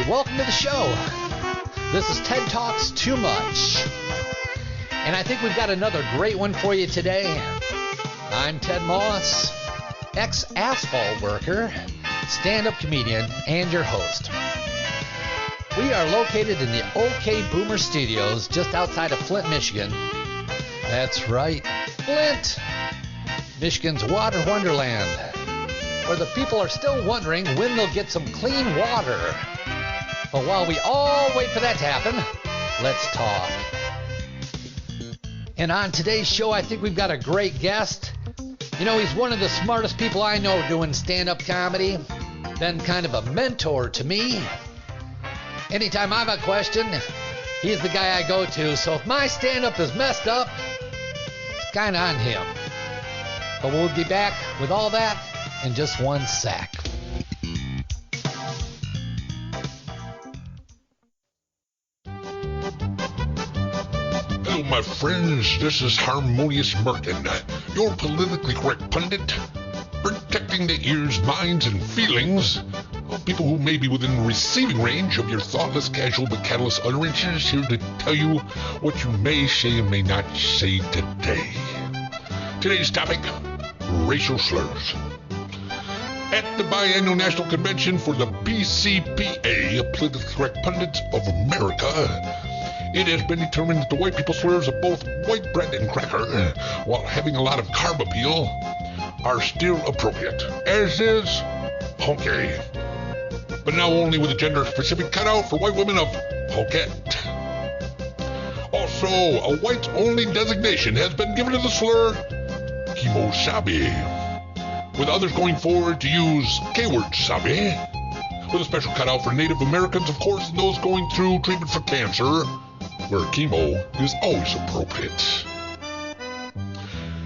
welcome to the show. This is Ted Talks Too Much. And I think we've got another great one for you today. I'm Ted Moss, ex-asphalt worker, stand-up comedian, and your host. We are located in the OK Boomer Studios just outside of Flint, Michigan. That's right, Flint, Michigan's water wonderland, where the people are still wondering when they'll get some clean water. But while we all wait for that to happen, let's talk. And on today's show, I think we've got a great guest. You know, he's one of the smartest people I know doing stand-up comedy. Been kind of a mentor to me. Anytime I have a question, he's the guy I go to. So if my stand-up is messed up, it's kind of on him. But we'll be back with all that in just one sec. Hello, my friends. This is Harmonious Merkin, your politically correct pundit, protecting the ears, minds, and feelings of people who may be within receiving range of your thoughtless, casual, but catalyst utterances, here to tell you what you may say and may not say today. Today's topic, racial slurs. At the biannual National Convention for the BCPA, Politically Correct Pundits of America, it has been determined that the white people slurs of both white bread and cracker, while having a lot of carb appeal, are still appropriate, as is honky. But now only with a gender-specific cutout for white women of honkette. Also, a whites-only designation has been given to the slur kimosabi, with others going forward to use K-word sabi, with a special cutout for Native Americans, of course, and those going through treatment for cancer, where chemo is always appropriate.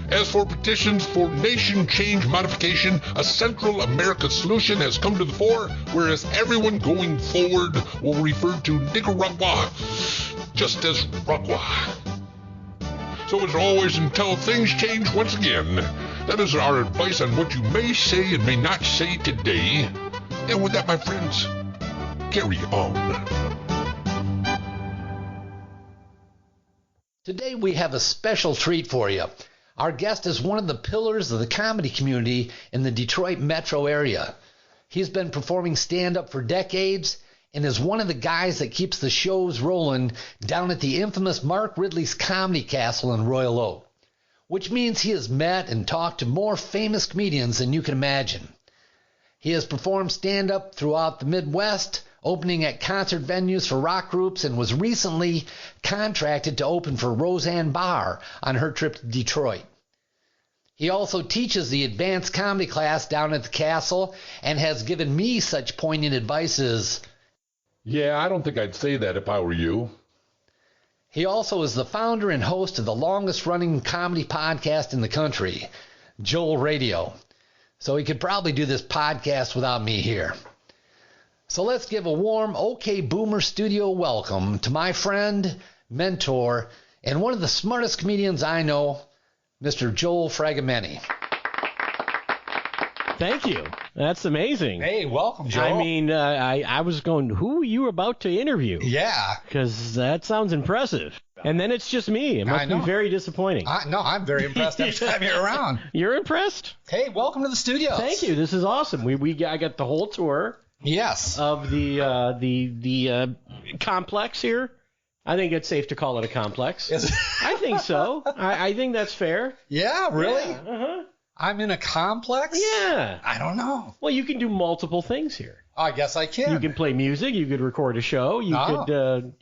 As for petitions for nation change modification, a Central America solution has come to the fore, whereas everyone going forward will refer to Nicaragua just as Ragua. So as always, until things change once again, that is our advice on what you may say and may not say today. And with that, my friends, carry on. Today we have a special treat for you. Our guest is one of the pillars of the comedy community in the Detroit metro area. He's been performing stand-up for decades and is one of the guys that keeps the shows rolling down at the infamous Mark Ridley's Comedy Castle in Royal Oak, which means he has met and talked to more famous comedians than you can imagine. He has performed stand-up throughout the Midwest, opening at concert venues for rock groups, and was recently contracted to open for Roseanne Barr on her trip to Detroit. He also teaches the advanced comedy class down at the castle and has given me such poignant advice as, "Yeah, I don't think I'd say that if I were you." He also is the founder and host of the longest-running comedy podcast in the country, Joel Radio. So he could probably do this podcast without me here. So let's give a warm OK Boomer Studio welcome to my friend, mentor, and one of the smartest comedians I know, Mr. Joel Fragomeni. Thank you. That's amazing. Hey, welcome, Joel. I mean, I was going, who are you about to interview? Yeah. Because that sounds impressive. And then it's just me. It must be very disappointing. No, I'm very impressed every time you're around. You're impressed? Hey, welcome to the studio. Thank you. This is awesome. I got the whole tour. Yes. Of the complex here. I think it's safe to call it a complex. I think so. I think that's fair. Yeah, really? Yeah, uh-huh. I'm in a complex? Yeah. I don't know. Well, you can do multiple things here. I guess I can. You can play music. You could record a show. You could,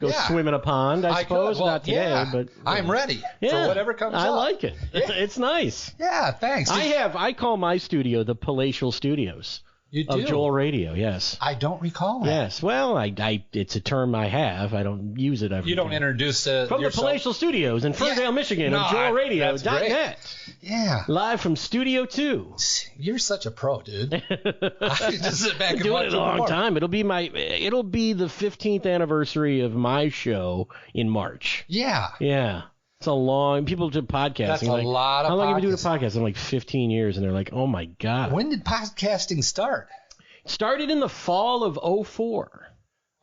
go swim in a pond, I suppose. Well, not today, but... I'm ready for whatever comes up. I like it. Yeah. It's nice. Yeah, thanks. I call my studio the Palatial Studios. You do? Of Joel Radio, yes. I don't recall that. Yes. Well, it's a term I have. I don't use it every You don't day. Introduce From yourself? the Palatial Studios in Ferndale, Michigan, of JoelRadio.net. Yeah. Live from Studio 2. You're such a pro, dude. I just sit back and doing watch it a long time. It'll be the 15th anniversary of my show in March. Yeah. Yeah. It's a long... People do podcasting. That's a lot of How long have you been doing a podcasting? podcast? I'm like 15 years, and they're like, oh, my God. When did podcasting start? Started in the fall of 2004.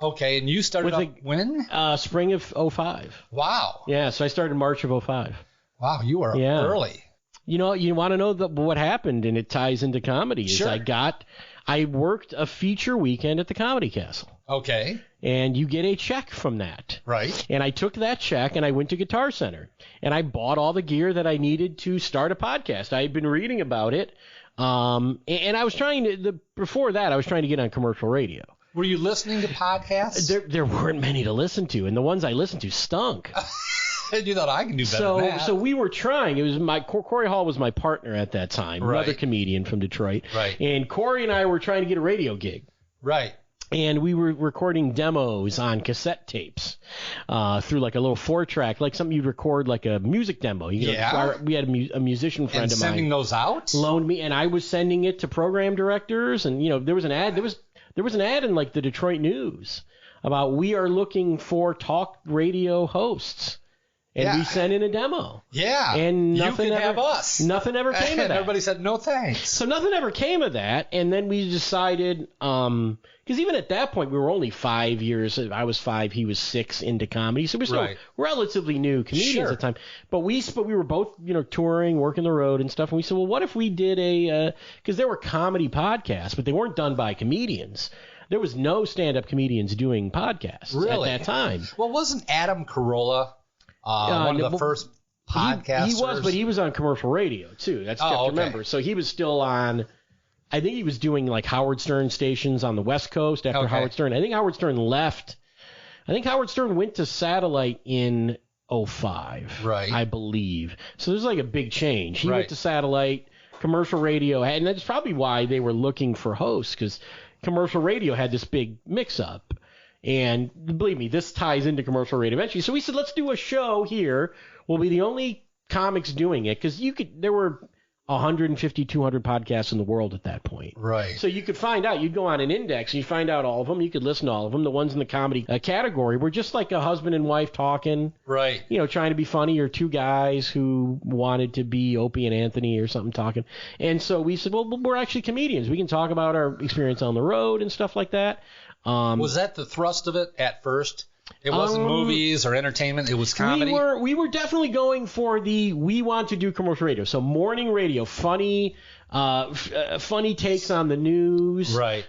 Okay, and you started up when? Spring of 2005. Wow. Yeah, so I started in March of 2005. Wow, you are early. You know, you want to know what happened, and it ties into comedy. Is Sure. I worked a feature weekend at the Comedy Castle. Okay. And you get a check from that. Right. And I took that check and I went to Guitar Center. And I bought all the gear that I needed to start a podcast. I had been reading about it. And I was before that, I was trying to get on commercial radio. Were you listening to podcasts? There weren't many to listen to. And the ones I listened to stunk. You thought I can do better than that. So we were trying. It was Corey Hall was my partner at that time, another comedian from Detroit. Right. And Corey and I were trying to get a radio gig. Right. And we were recording demos on cassette tapes through like a little 4-track, like something you'd record like a music demo. We had a musician friend of mine. And sending those out? Loaned me, and I was sending it to program directors. And, you know, there was an ad. There was an ad in like the Detroit News about we are looking for talk radio hosts. And we sent in a demo. Yeah. And nothing have us. Nothing ever came of that. Everybody said, no thanks. So nothing ever came of that. And then we decided, because even at that point, we were only 5 years. I was 5, he was 6 into comedy. So we're still relatively new comedians at the time. But we were both, you know, touring, working the road and stuff. And we said, well, what if we did because there were comedy podcasts, but they weren't done by comedians. There was no stand-up comedians doing podcasts at that time. Well, wasn't Adam Carolla one of the first podcasters? He was, but he was on commercial radio, too. That's tough to remember. So he was still on, I think he was doing like Howard Stern stations on the West Coast after Howard Stern. I think Howard Stern left. I think Howard Stern went to satellite in 2005, I believe. So there's like a big change. He went to satellite, commercial radio, and that's probably why they were looking for hosts, because commercial radio had this big mix-up. And believe me, this ties into commercial radio eventually. So we said, let's do a show here. We'll be the only comics doing it, because there were 150, 200 podcasts in the world at that point. Right. So you could find out. You'd go on an index and you find out all of them. You could listen to all of them. The ones in the comedy category were just like a husband and wife talking. Right. You know, trying to be funny, or two guys who wanted to be Opie and Anthony or something talking. And so we said, well, we're actually comedians. We can talk about our experience on the road and stuff like that. Was that the thrust of it at first? It wasn't movies or entertainment. It was comedy. We were definitely going for we want to do commercial radio. So morning radio, funny takes on the news, right?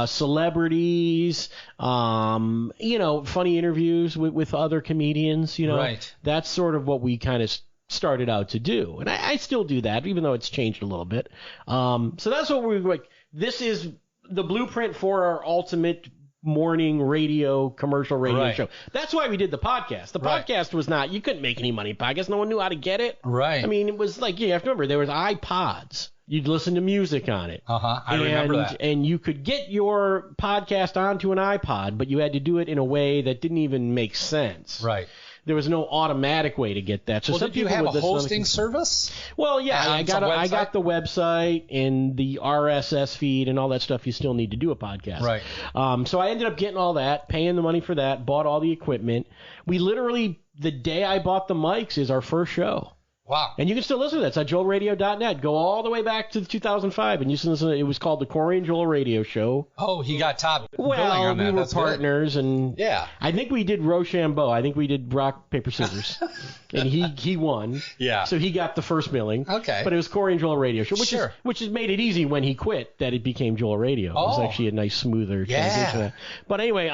Celebrities, you know, funny interviews with other comedians. You know, right. That's sort of what we kind of started out to do, and I still do that, even though it's changed a little bit. So that's what we were like. This is the blueprint for our ultimate morning radio, commercial radio show. That's why we did the podcast. The podcast was not, you couldn't make any money podcast. No one knew how to get it. Right. I mean, it was like, you have to remember, there was iPods. You'd listen to music on it. I remember that. And you could get your podcast onto an iPod, but you had to do it in a way that didn't even make sense. Right. There was no automatic way to get that. So some did you people have a hosting service? Well, yeah, I got the website and the RSS feed and all that stuff you still need to do a podcast. Right. So I ended up getting all that, paying the money for that, bought all the equipment. We literally, the day I bought the mics is our first show. Wow. And you can still listen to that. It's at joelradio.net. Go all the way back to 2005, and you can listen to it. It was called the Corey and Joel Radio Show. Oh, he got top billing Well, on that. we were partners, good. And yeah. I think we did Rochambeau. I think we did rock, paper, scissors. And he won. Yeah. So he got the first billing. Okay. But it was Corey and Joel Radio Show, which has made it easy when he quit that it became Joel Radio. Oh. It was actually a nice, smoother transition. But anyway,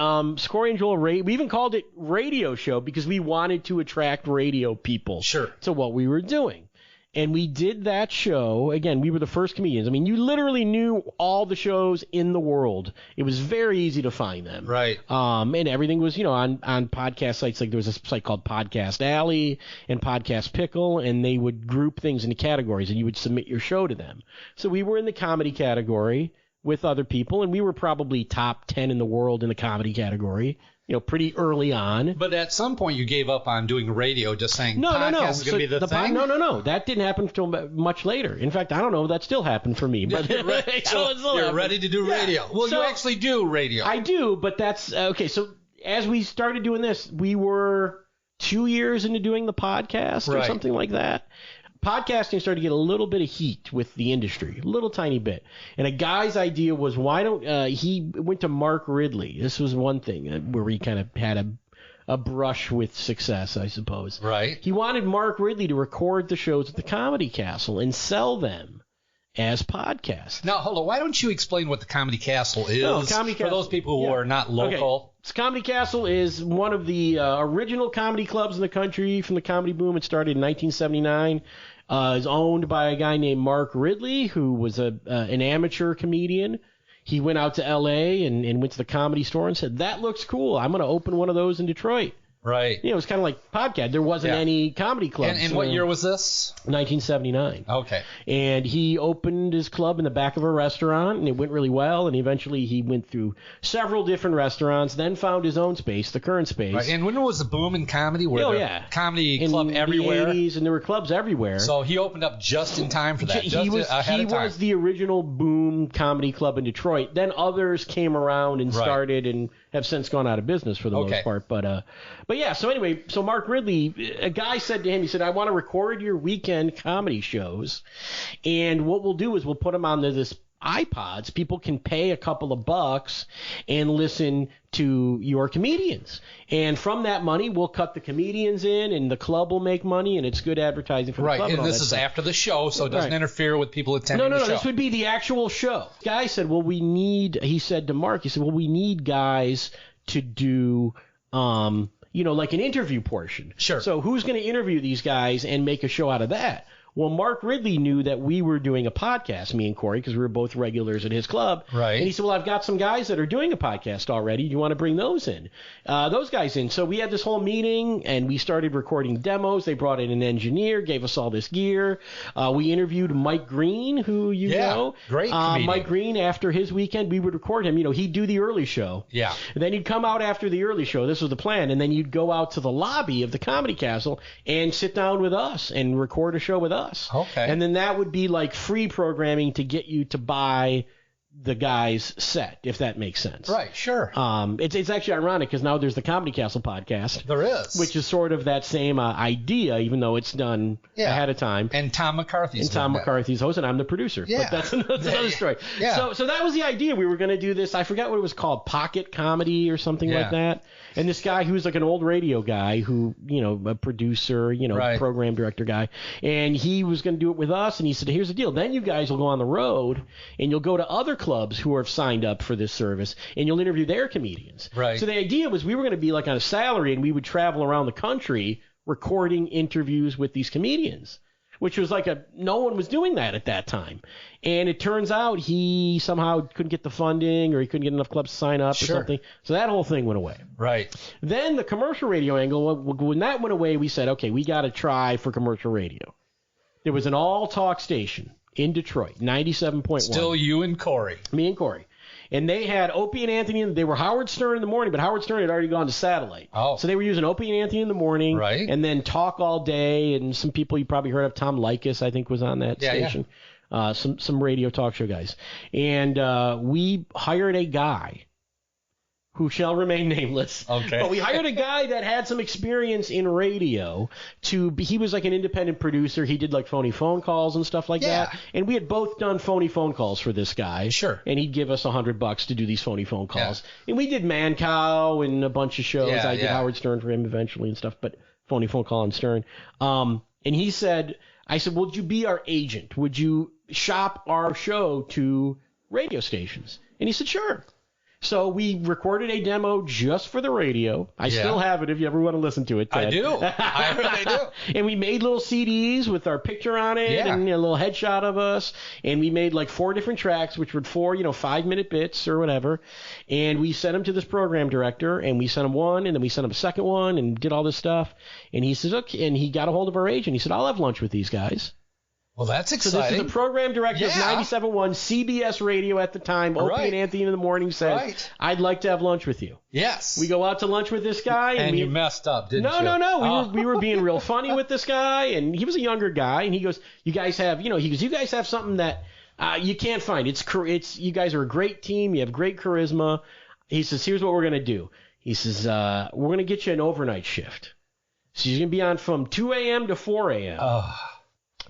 Corey and Joel Radio, we even called it Radio Show because we wanted to attract radio people to what we were doing. And we did that show. Again, we were the first comedians. I mean, you literally knew all the shows in the world. It was very easy to find them. Right. And everything was, you know, on podcast sites. Like there was a site called Podcast Alley and Podcast Pickle, and they would group things into categories, and you would submit your show to them. So we were in the comedy category with other people, and we were probably top 10 in the world in the comedy category. You know, pretty early on. But at some point, you gave up on doing radio, just saying podcast is going to be the thing? No. That didn't happen until much later. In fact, I don't know if that still happened for me. But you're ready to do radio. Well, you actually do radio. I do, but that's... Okay, so as we started doing this, we were 2 years into doing the podcast or something like that. podcasting started to get a little bit of heat with the industry, a little tiny bit. And a guy's idea was, why don't he went to Mark Ridley. This was one thing where he kind of had a brush with success, I suppose. Right. He wanted Mark Ridley to record the shows at the Comedy Castle and sell them as podcasts. Now, hold on. Why don't you explain what the Comedy Castle is for those people who are not local? Okay. Comedy Castle is one of the original comedy clubs in the country from the comedy boom. It started in 1979. Is owned by a guy named Mark Ridley, who was an amateur comedian. He went out to L.A. and went to the Comedy Store and said, that looks cool. I'm going to open one of those in Detroit. Right. You know, it was kind of like podcast. There wasn't any comedy clubs. And what year was this? 1979. Okay. And he opened his club in the back of a restaurant, and it went really well. And eventually he went through several different restaurants, then found his own space, the current space. Right. And when was the boom in comedy? Comedy club everywhere? In the 80s, and there were clubs everywhere. So he opened up just in time for that. He was the original boom comedy club in Detroit. Then others came around and started and have since gone out of business for the most part. But yeah, so anyway, so Mark Ridley, a guy said to him, he said, I want to record your weekend comedy shows, and what we'll do is we'll put them on this iPods. People can pay a couple of bucks and listen to your comedians. And from that money, we'll cut the comedians in, and the club will make money, and it's good advertising for the club. Right, and this is after the show, so it doesn't interfere with people attending the show. No, this would be the actual show. The guy said, he said to Mark, we need guys to do like an interview portion. Sure. So who's going to interview these guys and make a show out of that? Well, Mark Ridley knew that we were doing a podcast, me and Corey, because we were both regulars at his club. Right. And he said, well, I've got some guys that are doing a podcast already. Do you want to bring those guys in? So we had this whole meeting, and we started recording demos. They brought in an engineer, gave us all this gear. We interviewed Mike Green, who you know. Great comedian. Mike Green, after his weekend, we would record him. He'd do the early show. Yeah. And then he'd come out after the early show. This was the plan. And then you'd go out to the lobby of the Comedy Castle and sit down with us and record a show with us. Okay. And then that would be like free programming to get you to buy the guy's set, if that makes sense. Right, sure. It's actually ironic because now there's the Comedy Castle podcast. There is. Which is sort of that same idea, even though it's done ahead of time. And Tom McCarthy's host, and I'm the producer. Yeah. But that's another story. Yeah. So that was the idea. We were going to do this. I forgot what it was called, pocket comedy or something like that. And this guy who's like an old radio guy who, a producer, program director guy, and he was going to do it with us. And he said, here's the deal. Then you guys will go on the road and you'll go to other clubs who have signed up for this service, and you'll interview their comedians. Right. So the idea was we were going to be like on a salary, and we would travel around the country recording interviews with these comedians, which was like no one was doing that at that time. And it turns out he somehow couldn't get the funding, or he couldn't get enough clubs to sign up or something. So that whole thing went away. Right. Then the commercial radio angle, when that went away, we said, okay, we got to try for commercial radio. There was an all-talk station in Detroit, 97.1. Still you and Corey. Me and Corey. And they had Opie and Anthony. They were Howard Stern in the morning, but Howard Stern had already gone to satellite. Oh. So they were using Opie and Anthony in the morning. Right. And then Talk All Day, and some people you probably heard of. Tom Likas, I think, was on that station. Yeah. Some radio talk show guys. And we hired a guy who shall remain nameless. Okay. But we hired a guy that had some experience in radio he was like an independent producer. He did like phony phone calls and stuff like that. And we had both done phony phone calls for this guy. Sure. And he'd give us $100 to do these phony phone calls. Yeah. And we did Man Cow and a bunch of shows. I did Howard Stern for him eventually and stuff, but phony phone call on Stern. And I said, would you be our agent? Would you shop our show to radio stations? And he said, sure. So we recorded a demo just for the radio. I still have it if you ever want to listen to it, Ted. I do. I really do. And we made little CDs with our picture on it and a little headshot of us. And we made like 4 different tracks, which were 4, 5-minute bits or whatever. And we sent them to this program director, and we sent him one, and then we sent him a second one, and did all this stuff. And he says, okay. And he got a hold of our agent. He said, I'll have lunch with these guys. Well, that's exciting. So this is the program director of 97.1 CBS Radio at the time. Opie and Anthony in the morning said, I'd like to have lunch with you. Yes. We go out to lunch with this guy. And you messed up, didn't you? No. We were being real funny with this guy, and he was a younger guy, and he goes, you guys have something that you can't find. It's you guys are a great team. You have great charisma. He says, here's what we're going to do. He says, we're going to get you an overnight shift. So you're going to be on from 2 a.m. to 4 a.m.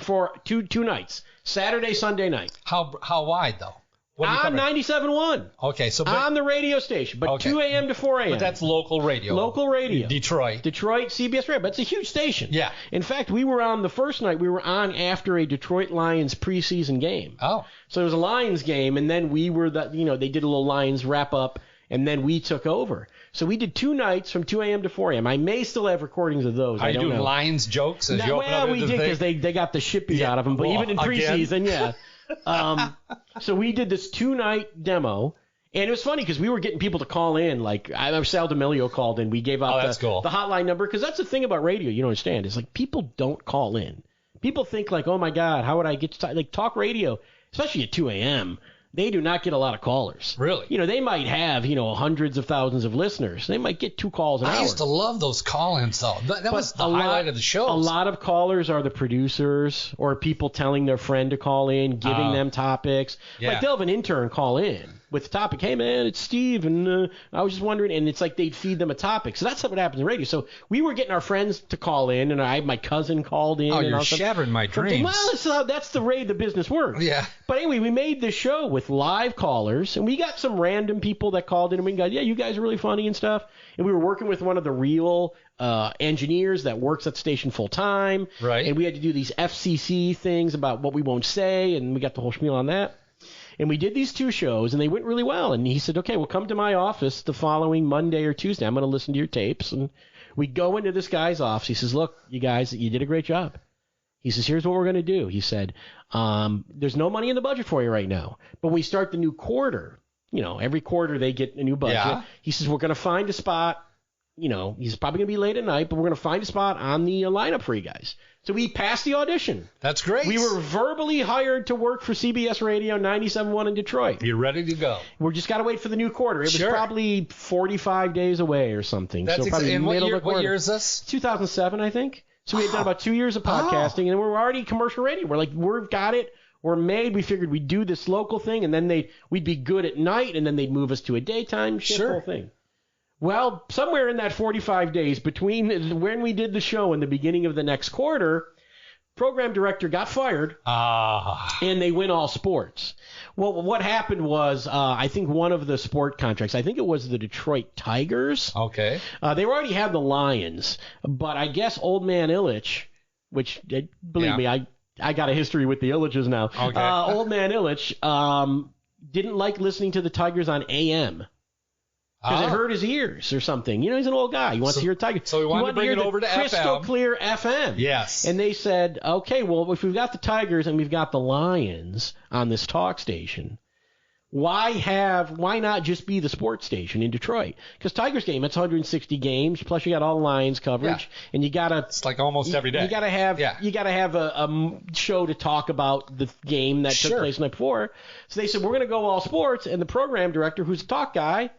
for two nights, Saturday, Sunday night. How wide though? On 97.1. Okay, so on the radio station, but 2 a.m. to 4 a.m. But that's local radio. Local radio. Detroit, CBS Radio. But it's a huge station. Yeah. In fact, we were on the first night. We were on after a Detroit Lions preseason game. Oh. So it was a Lions game, and then we were they did a little Lions wrap up, and then we took over. So we did 2 nights from 2 a.m. to 4 a.m. I may still have recordings of those. Are I you don't doing know. Lions jokes as you open up we did because they got the shit beat out of them. But even in preseason, yeah. So we did this 2-night demo, and it was funny because we were getting people to call in. Like Sal D'Amelio called in. We gave out the hotline number because that's the thing about radio you don't understand. Is like people don't call in. People think like, oh my God, how would I get to talk radio, especially at 2 a.m. They do not get a lot of callers. Really? They might have, hundreds of thousands of listeners. They might get 2 calls an hour. I used to love those call-ins, though. That was the highlight of the shows. A lot of callers are the producers or people telling their friend to call in, giving them topics. Yeah. Like they'll have an intern call in with the topic, hey, man, it's Steve, and I was just wondering, and it's like they'd feed them a topic. So that's what happens in radio. So we were getting our friends to call in, and my cousin called in. Oh, and you're shattering my dreams. Well, that's the way the business works. Yeah. But anyway, we made this show with live callers, and we got some random people that called in, and we got, yeah, you guys are really funny and stuff. And we were working with one of the real engineers that works at the station full time. Right. And we had to do these FCC things about what we won't say, and we got the whole spiel on that. And we did these 2 shows, and they went really well. And he said, okay, well, come to my office the following Monday or Tuesday. I'm going to listen to your tapes. And we go into this guy's office. He says, look, you guys, you did a great job. He says, here's what we're going to do. He said, there's no money in the budget for you right now. But when we start the new quarter, every quarter they get a new budget. Yeah. He says, we're going to find a spot. He's probably going to be late at night, but we're going to find a spot on the lineup for you guys. So we passed the audition. That's great. We were verbally hired to work for CBS Radio 97.1 in Detroit. You're ready to go. We just got to wait for the new quarter. It was probably 45 days away or something. That's so probably middle of the quarter. What year is this? 2007, I think. So we had done about 2 years of podcasting, and we were already commercial radio. We're like, we've got it. We're made. We figured we'd do this local thing, and then we'd be good at night, and then they'd move us to a daytime shift, whole thing. Well, somewhere in that 45 days between when we did the show and the beginning of the next quarter, program director got fired, and they went all sports. Well, what happened was, I think one of the sport contracts, I think it was the Detroit Tigers. Okay. They already had the Lions, but I guess Old Man Ilitch, which, believe me, I got a history with the Illiches now. Okay. Old Man Ilitch didn't like listening to the Tigers on AM. Because it hurt his ears or something. He's an old guy. He wants to hear Tiger. So he wanted to bring it over to crystal FM. Clear FM. Yes. And they said, okay, well, if we've got the Tigers and we've got the Lions on this talk station, why not just be the sports station in Detroit? Because Tigers game, it's 160 games, plus you got all the Lions coverage, and you gotta. It's like almost every day. You gotta have a show to talk about the game that took place the night before. So they said we're gonna go all sports, and the program director, who's a talk guy,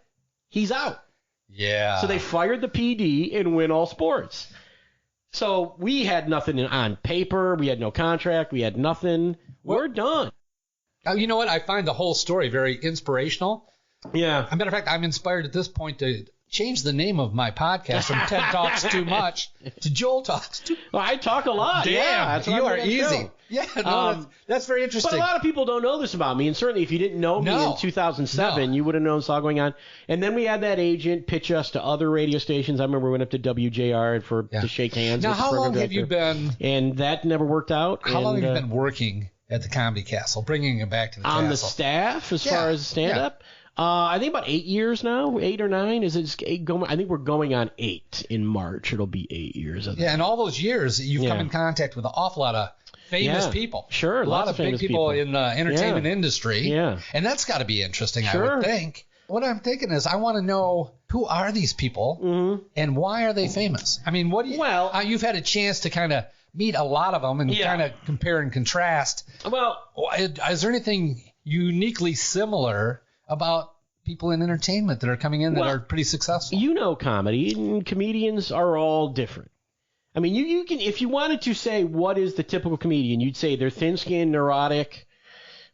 he's out. Yeah. So they fired the PD and went all sports. So we had nothing on paper. We had no contract. We had nothing. We're done. You know what? I find the whole story very inspirational. Yeah. As a matter of fact, I'm inspired at this point to change the name of my podcast from Ted Talks Too Much to Joel Talks Too Much. Well, I talk a lot. Damn, yeah, you are easy. Yeah, no, that's very interesting. But a lot of people don't know this about me, and certainly if you didn't know me in 2007, you would have known this all going on. And then we had that agent pitch us to other radio stations. I remember we went up to WJR to shake hands. Now, with how the long have director. you been? And that never worked out. How long have you been working at the Comedy Castle, bringing it back to the castle? On the staff, as far as stand-up? I think about 8 years now, 8 or 9. Is it 8 going? I think we're going on 8 in March. It'll be 8 years. Yeah, and all those years, you've come in contact with an awful lot of famous people. Sure, a lot of big people in the entertainment industry. Yeah. And that's got to be interesting, I would think. What I'm thinking is I want to know, who are these people and why are they famous? I mean, what do you... Well, you've had a chance to kind of meet a lot of them and kind of compare and contrast. Well, is there anything uniquely similar about people in entertainment that are coming in that are pretty successful? You know comedy, and comedians are all different. I mean, you can, if you wanted to say what is the typical comedian, you'd say they're thin-skinned, neurotic,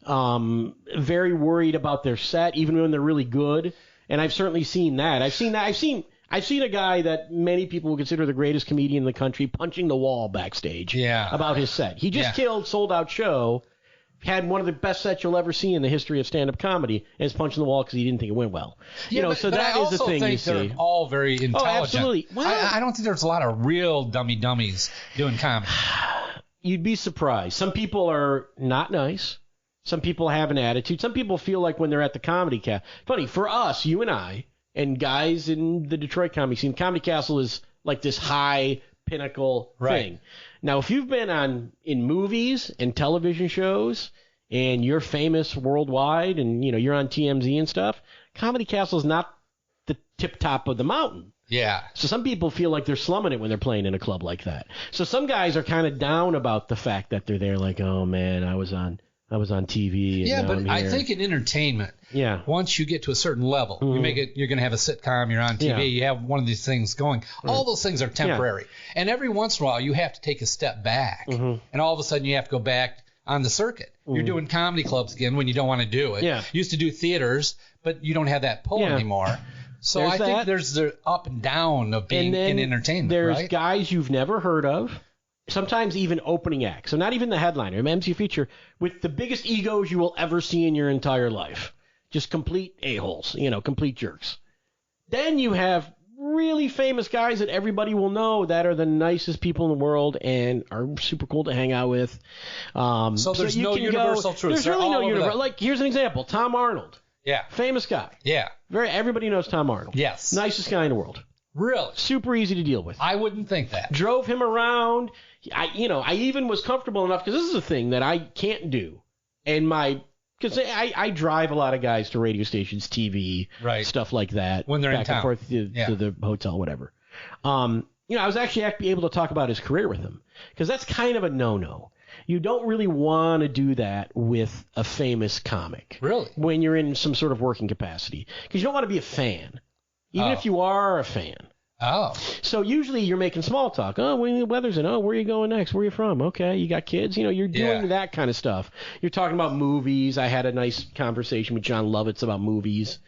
very worried about their set, even when they're really good. And I've certainly seen that. I've I've seen a guy that many people would consider the greatest comedian in the country punching the wall backstage about his set. He just killed Sold Out Show, had one of the best sets you'll ever see in the history of stand-up comedy, and is punching the wall because he didn't think it went well. So that is the thing you see. They're all very intelligent. Oh, absolutely. Well, I don't think there's a lot of real dummies doing comedy. You'd be surprised. Some people are not nice. Some people have an attitude. Some people feel like when they're at the Comedy Castle. Funny, for us, you and I, and guys in the Detroit comedy scene, Comedy Castle is like this high pinnacle thing. Now, if you've been in movies and television shows and you're famous worldwide and you're on TMZ and stuff, Comedy Castle is not the tip top of the mountain. Yeah. So some people feel like they're slumming it when they're playing in a club like that. So some guys are kind of down about the fact that they're there, like, oh man, I was on TV. And yeah, now but I'm I here. think in entertainment, once you get to a certain level, you make it. You're going to have a sitcom. You're on TV. You have one of these things going. All those things are temporary, and every once in a while you have to take a step back, and all of a sudden you have to go back on the circuit. You're doing comedy clubs again when you don't want to do it. You used to do theaters, but you don't have that pull anymore. So I think there's the up and down of being in entertainment. There's guys you've never heard of. Sometimes even opening acts. So not even the headliner, an MC feature with the biggest egos you will ever see in your entire life. Just complete a-holes, complete jerks. Then you have really famous guys that everybody will know that are the nicest people in the world and are super cool to hang out with. So there's no universal truth. There's really no universal. Like, here's an example. Tom Arnold. Yeah. Famous guy. Yeah. Everybody knows Tom Arnold. Yes. Nicest guy in the world. Really? Super easy to deal with. I wouldn't think that. Drove him around. I even was comfortable enough, because this is a thing that I can't do. Because I drive a lot of guys to radio stations, TV, stuff like that. When they're back in town. and forth to the hotel, whatever. I was actually able to talk about his career with him, because that's kind of a no-no. You don't really want to do that with a famous comic. Really? When you're in some sort of working capacity. Because you don't want to be a fan. Even if you are a fan. Oh. So usually you're making small talk. Oh, when the weather's in. Oh, where are you going next? Where are you from? Okay, you got kids? You're doing that kind of stuff. You're talking about movies. I had a nice conversation with John Lovitz about movies.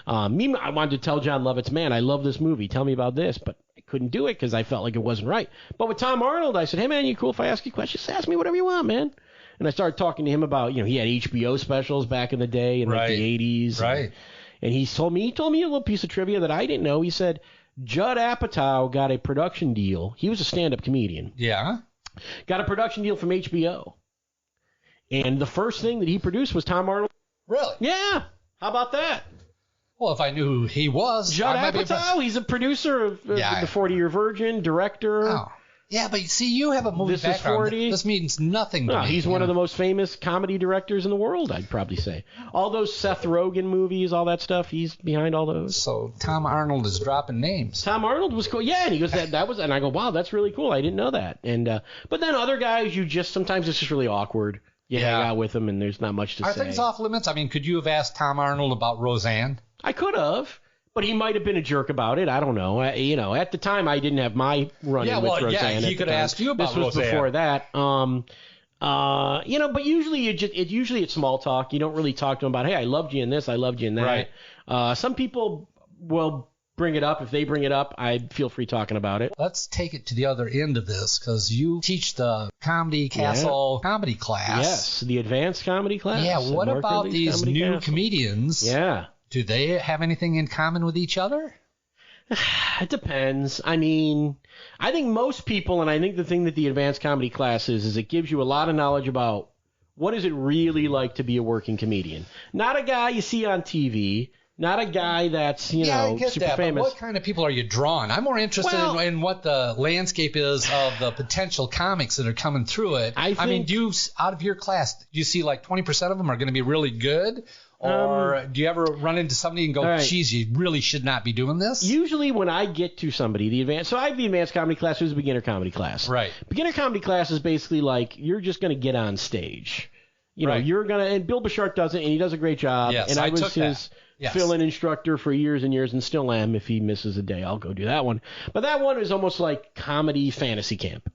I wanted to tell John Lovitz, man, I love this movie. Tell me about this. But I couldn't do it because I felt like it wasn't right. But with Tom Arnold, I said, hey, man, you cool if I ask you questions? Ask me whatever you want, man. And I started talking to him about, he had HBO specials back in the day in like the 80s. Right. And he told me a little piece of trivia that I didn't know. He said Judd Apatow got a production deal. He was a stand-up comedian. Yeah. Got a production deal from HBO. And the first thing that he produced was Tom Arnold. Really? Yeah. How about that? Well, if I knew who he was. Judd Apatow, he's a producer of The 40-Year Virgin, director. Oh. Yeah, but see, you have a movie background. This means nothing to me. He's one of the most famous comedy directors in the world, I'd probably say. All those Seth Rogen movies, all that stuff, he's behind all those. So Tom Arnold is dropping names. Tom Arnold was cool. Yeah, and he goes, that was, and I go, wow, that's really cool. I didn't know that. And but then other guys, sometimes it's just really awkward. You hang out with them, and there's not much to say. Are things off limits? I mean, could you have asked Tom Arnold about Roseanne? I could have. But he might have been a jerk about it. I don't know. At the time, I didn't have my run-in with Roseanne. Yeah, he could have asked you about Roseanne. This was before that. But usually it's small talk. You don't really talk to him about, hey, I loved you in this, I loved you in that. Right. Some people will bring it up. If they bring it up, I feel free talking about it. Let's take it to the other end of this, because you teach the Comedy Castle comedy class. Yes, the advanced comedy class. Yeah, what about these new comedians? Yeah. Do they have anything in common with each other? It depends. I mean, I think most people, and I think the thing that the advanced comedy class is it gives you a lot of knowledge about what is it really like to be a working comedian. Not a guy you see on TV, not a guy that's, super famous. But what kind of people are you drawing? I'm more interested in what the landscape is of the potential comics that are coming through it. I mean, out of your class, do you see like 20% of them are going to be really good? Or do you ever run into somebody and go, geez, you really should not be doing this? Usually when I get to somebody, so I have the advanced comedy class, there's a beginner comedy class. Right. Beginner comedy class is basically like you're just going to get on stage. You're going to, and Bill Bashart does it, and he does a great job. Yes, and I was his fill-in instructor for years and years and still am. If he misses a day, I'll go do that one. But that one is almost like comedy fantasy camp.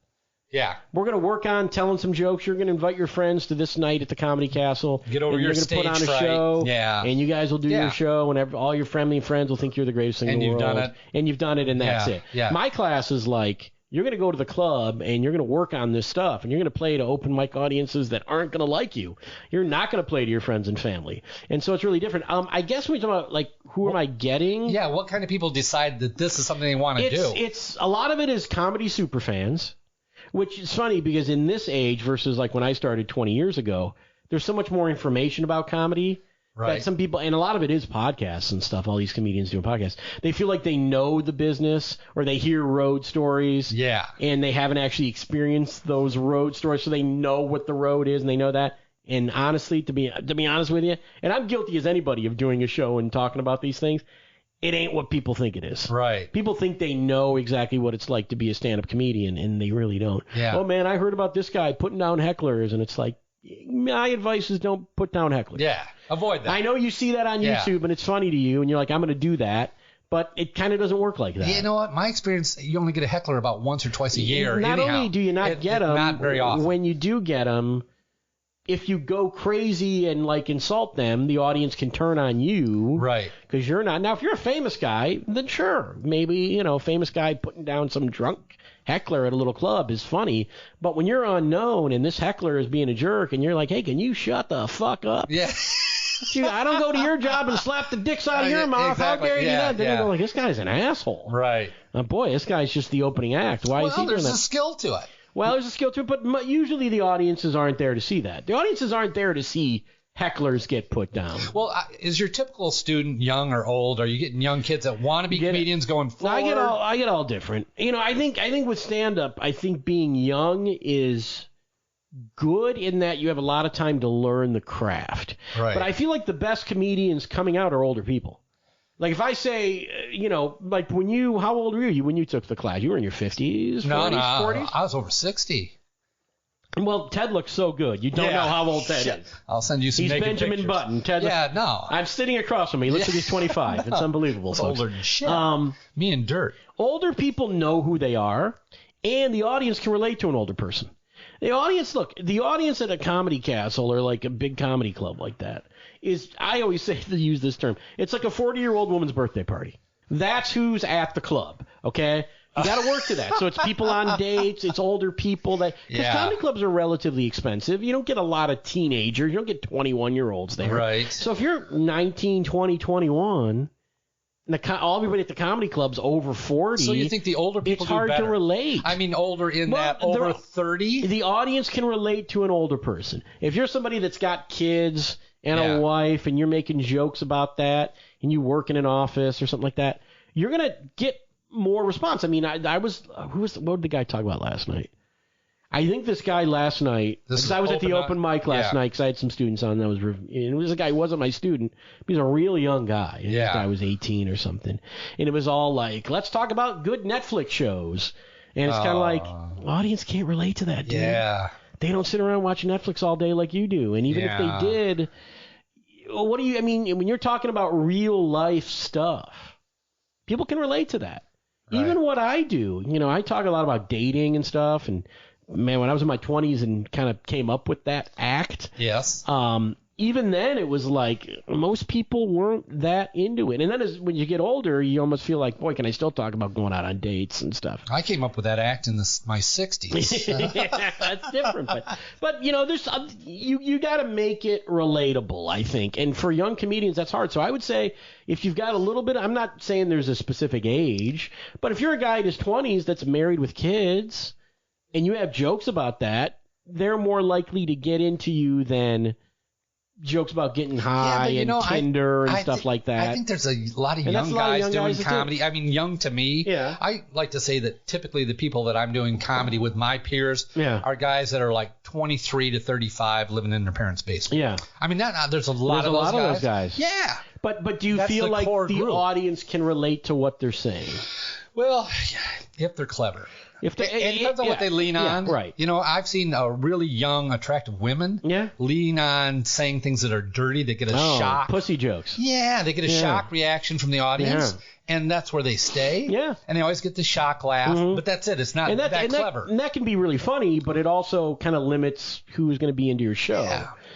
Yeah. We're going to work on telling some jokes. You're going to invite your friends to this night at the Comedy Castle. Get over your stage fright. You're going to put on a show. Yeah. And you guys will do your show, and all your family and friends will think you're the greatest thing in the world. And you've done it. And you've done it, and that's it. Yeah. My class is like, you're going to go to the club, and you're going to work on this stuff, and you're going to play to open mic audiences that aren't going to like you. You're not going to play to your friends and family. And so it's really different. I guess when we talk about, like, who am I getting? Yeah, what kind of people decide that this is something they want to do? It's a lot of it is comedy superfans, which is funny because in this age versus like when I started 20 years ago, there's so much more information about comedy. Right. That some people, and a lot of it is podcasts and stuff, all these comedians doing podcasts, they feel like they know the business or they hear road stories. Yeah. And they haven't actually experienced those road stories, so they know what the road is and they know that. And honestly, to be honest with you, and I'm guilty as anybody of doing a show and talking about these things, it ain't what people think it is. Right. People think they know exactly what it's like to be a stand-up comedian, and they really don't. Yeah. Oh, man, I heard about this guy putting down hecklers, and it's like, my advice is don't put down hecklers. Yeah, avoid that. I know you see that on YouTube, and it's funny to you, and you're like, I'm going to do that. But it kind of doesn't work like that. You know what? My experience, you only get a heckler about once or twice a year. Not only do you not get them, not very often. When you do get them, if you go crazy and like insult them, the audience can turn on you. Right. Because you're not. Now, if you're a famous guy, then sure. Maybe, famous guy putting down some drunk heckler at a little club is funny. But when you're unknown and this heckler is being a jerk and you're like, hey, can you shut the fuck up? Yeah. Dude, I don't go to your job and slap the dicks out of your mouth. Exactly. How dare you do that? Then you go like, this guy's an asshole. Right. Boy, this guy's just the opening act. Why is he doing that? Well, there's a skill to it. Well, there's a skill to it, but usually the audiences aren't there to see that. The audiences aren't there to see hecklers get put down. Well, is your typical student young or old? Are you getting young kids that want to be comedians going forward? I get all different. I think with stand-up, I think being young is good in that you have a lot of time to learn the craft. Right. But I feel like the best comedians coming out are older people. Like if I say, like how old were you when you took the class? You were in your 50s, 40s, 40s? I was over 60. Well, Ted looks so good. You don't know how old Ted is. I'll send you some He's naked Benjamin pictures. Button. Ted I'm sitting across from him. He looks like he's 25. It's unbelievable. That's older than shit. Me and dirt. Older people know who they are, and the audience can relate to an older person. The audience at a comedy castle or like a big comedy club like that is, I always say to use this term, it's like a 40-year-old woman's birthday party. That's who's at the club, okay? You got to work to that. So it's people on dates, it's older people because comedy clubs are relatively expensive. You don't get a lot of teenagers. You don't get 21-year-olds there. Right. So if you're 19, 20, 21, and everybody at the comedy club's over 40. So you think the older people it's hard do better? To relate. I mean, older in that over 30? The audience can relate to an older person. If you're somebody that's got kids and a wife and you're making jokes about that and you work in an office or something like that, you're going to get more response. I mean, what did the guy talk about last night? I think this guy last night, because I was at the open mic last night because I had some students on that and it was a guy who wasn't my student. He was a real young guy. This guy was 18 or something. And it was all like, let's talk about good Netflix shows. And it's kind of like, audience can't relate to that, dude. Yeah. They don't sit around watching Netflix all day like you do. And even if they did, when you're talking about real life stuff, people can relate to that. Right. Even what I do, I talk a lot about dating and stuff, and man, when I was in my 20s and kind of came up with that act, even then it was like most people weren't that into it. And then when you get older, you almost feel like, boy, can I still talk about going out on dates and stuff? I came up with that act in my 60s. Yeah, that's different. But there's you got to make it relatable, I think. And for young comedians, that's hard. So I would say if you've got a little bit, I'm not saying there's a specific age, but if you're a guy in his 20s that's married with kids and you have jokes about that, they're more likely to get into you than jokes about getting high and Tinder and stuff like that. I think there's a lot of young guys doing comedy. I mean, young to me. Yeah. I like to say that typically the people that I'm doing comedy with, my peers, are guys that are like 23 to 35 living in their parents' basement. Yeah. I mean, there's a lot of those guys. Yeah. But do you feel like the audience can relate to what they're saying? Well, if they're clever. It depends on what they lean on. Right. You know, I've seen really young, attractive women lean on saying things that are dirty. They get a shock. Pussy jokes. Yeah, they get a shock reaction from the audience. Yeah. And that's where they stay. Yeah. And they always get the shock laugh. But that's it. It's not that clever. And that can be really funny, but it also kind of limits who's going to be into your show.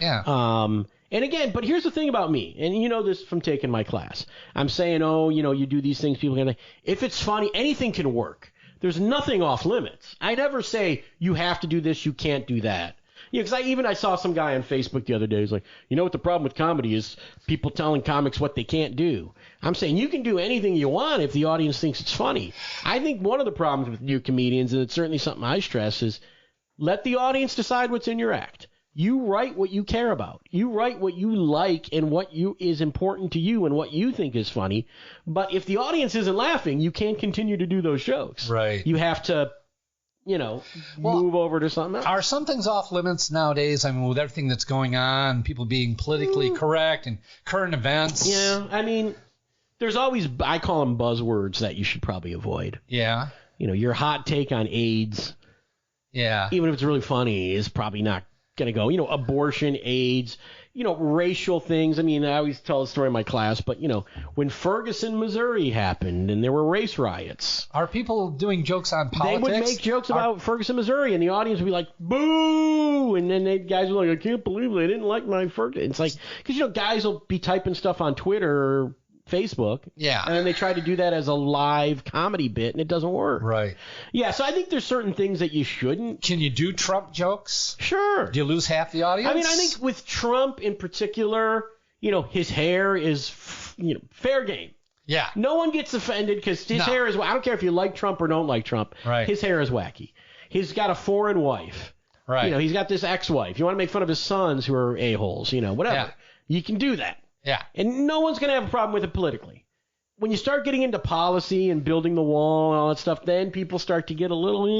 Yeah. And again, but here's the thing about me, and you know this from taking my class. I'm saying, you do these things, people can. If it's funny, anything can work. There's nothing off limits. I never say you have to do this, you can't do that. Because I saw some guy on Facebook the other day who's like, you know what the problem with comedy is? People telling comics what they can't do. I'm saying you can do anything you want if the audience thinks it's funny. I think one of the problems with new comedians, and it's certainly something I stress, is let the audience decide what's in your act. You write what you care about. You write what you like and what is important to you and what you think is funny. But if the audience isn't laughing, you can't continue to do those jokes. Right. You have to, move over to something else. Are some things off limits nowadays? I mean, with everything that's going on, people being politically correct and current events. Yeah. I mean, there's always, I call them buzzwords that you should probably avoid. Yeah. Your hot take on AIDS. Yeah. Even if it's really funny, is probably not going to go. Abortion, AIDS, racial things. I mean, I always tell a story in my class, but, when Ferguson, Missouri happened and there were race riots. Are people doing jokes on politics? They would make jokes about Ferguson, Missouri, and the audience would be like, boo! And then guys were like, I can't believe they didn't like my Ferguson. It's like, because, guys will be typing stuff on Twitter or Facebook. Yeah. And then they try to do that as a live comedy bit, and it doesn't work. Right. Yeah, so I think there's certain things that you shouldn't. Can you do Trump jokes? Sure. Do you lose half the audience? I mean, I think with Trump in particular, his hair is, fair game. Yeah. No one gets offended because his hair is, I don't care if you like Trump or don't like Trump. Right. His hair is wacky. He's got a foreign wife. Right. He's got this ex-wife. You want to make fun of his sons who are a-holes, whatever. Yeah. You can do that. Yeah. And no one's going to have a problem with it politically. When you start getting into policy and building the wall and all that stuff, then people start to get a little,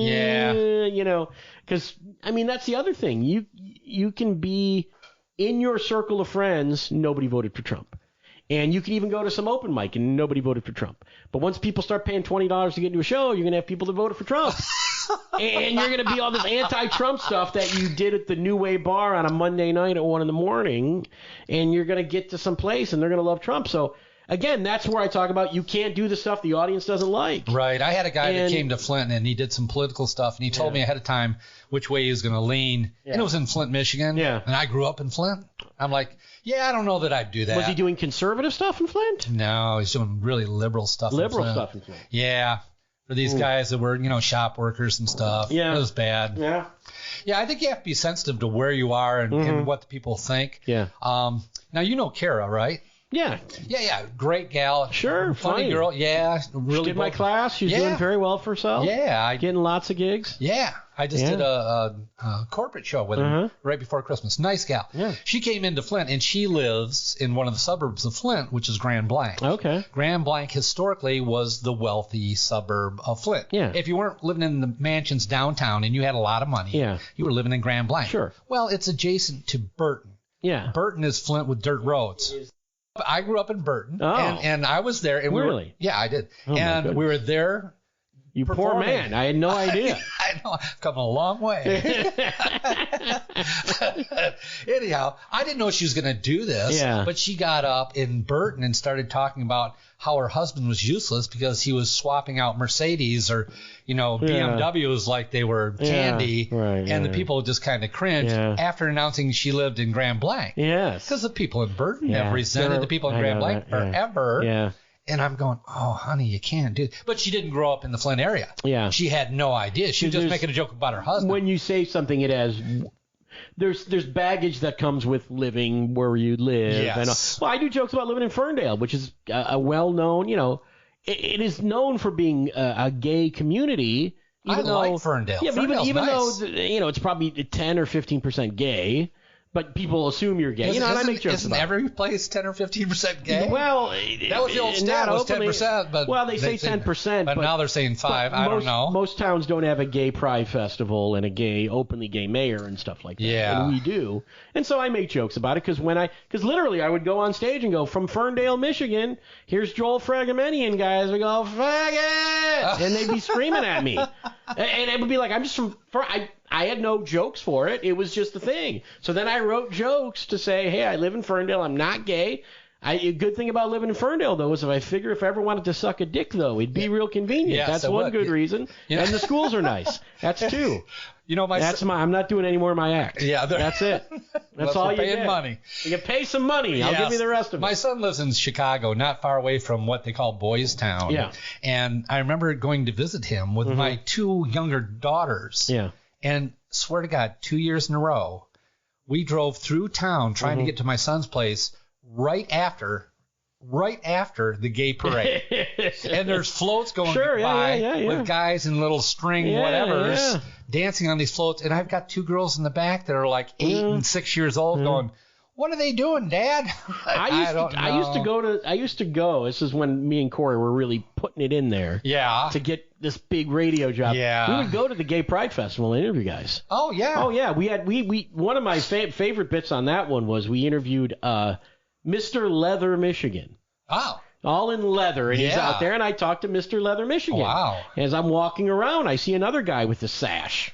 because, I mean, that's the other thing. You can be in your circle of friends, nobody voted for Trump. And you can even go to some open mic and nobody voted for Trump. But once people start paying $20 to get into a show, you're going to have people that voted for Trump. And you're going to be all this anti-Trump stuff that you did at the New Way bar on a Monday night at 1 a.m. And you're going to get to some place and they're going to love Trump. So, again, that's where I talk about you can't do the stuff the audience doesn't like. Right. I had a guy that came to Flint, and he did some political stuff, and he told me ahead of time which way he was going to lean. Yeah. And it was in Flint, Michigan. Yeah. And I grew up in Flint. I'm like, I don't know that I'd do that. Was he doing conservative stuff in Flint? No, he's doing really liberal stuff in Flint. Liberal stuff in Flint. Yeah. For these guys that were, shop workers and stuff. Yeah. It was bad. Yeah. Yeah, I think you have to be sensitive to where you are and what the people think. Yeah. Now, you know Kara, right? Yeah. Yeah. Great gal. Sure. Funny girl. Yeah. Really. She did my class. She's doing very well for herself. Yeah. Getting lots of gigs. Yeah. I just did a corporate show with her right before Christmas. Nice gal. Yeah. She came into Flint, and she lives in one of the suburbs of Flint, which is Grand Blanc. Okay. Grand Blanc historically was the wealthy suburb of Flint. Yeah. If you weren't living in the mansions downtown and you had a lot of money, you were living in Grand Blanc. Sure. Well, it's adjacent to Burton. Yeah. Burton is Flint with dirt roads. I grew up in Burton, and I was there. And really? I did. Oh, and we were there. You poor man. I had no idea. I know. I've come a long way. Anyhow, I didn't know she was going to do this. Yeah. But she got up in Burton and started talking about how her husband was useless because he was swapping out Mercedes or, BMWs like they were candy. Right, and the people just kind of cringed after announcing she lived in Grand Blanc. Yes. Because the people in Burton have resented the people in Grand Blanc forever. Yeah. And I'm going, oh, honey, you can't do it. But she didn't grow up in the Flint area. Yeah. She had no idea. She was just making a joke about her husband. When you say something, it has there's baggage that comes with living where you live. Yes. And, I do jokes about living in Ferndale, which is a well-known, it is known for being a gay community. Like Ferndale. Yeah, but even nice. though, it's probably 10 or 15% gay. But people assume you're gay. And I make jokes about it. Isn't every place 10 or 15% gay? Well, that was the old stat, was 10%. But well, they say 10%. But now they're saying 5%. I don't know. Most towns don't have a gay pride festival and a openly gay mayor and stuff like that. Yeah. And we do. And so I make jokes about it because literally I would go on stage and go, from Ferndale, Michigan, here's Joel Fragomeni, and guys would go, faggot! And they'd be screaming at me. And it would be like, I'm just from... I had no jokes for it. It was just a thing. So then I wrote jokes to say, hey, I live in Ferndale. I'm not gay. A good thing about living in Ferndale, though, is if I figure if I ever wanted to suck a dick, though, it'd be real convenient. Yes, that's one good reason. And the schools are nice. That's two. I'm not doing any more of my act. Yeah, that's it. That's all you get. Money. You can pay some money. I'll give you the rest of it. My son lives in Chicago, not far away from what they call Boys Town. Yeah. And I remember going to visit him with my 2 younger daughters. Yeah. And swear to God, 2 years in a row, we drove through town trying to get to my son's place right after the gay parade. And there's floats going by with guys in little string whatevers dancing on these floats. And I've got 2 girls in the back that are like 8 and 6 years old going, what are they doing, Dad? I don't know. I used to go. This is when me and Corey were really putting it in there. Yeah. To get this big radio job. Yeah. We would go to the Gay Pride Festival and interview guys. Oh yeah. Oh yeah. We one of my favorite bits on that one was we interviewed Mr. Leather Michigan. Oh. All in leather, and he's out there, and I talked to Mr. Leather Michigan. Wow. As I'm walking around, I see another guy with a sash.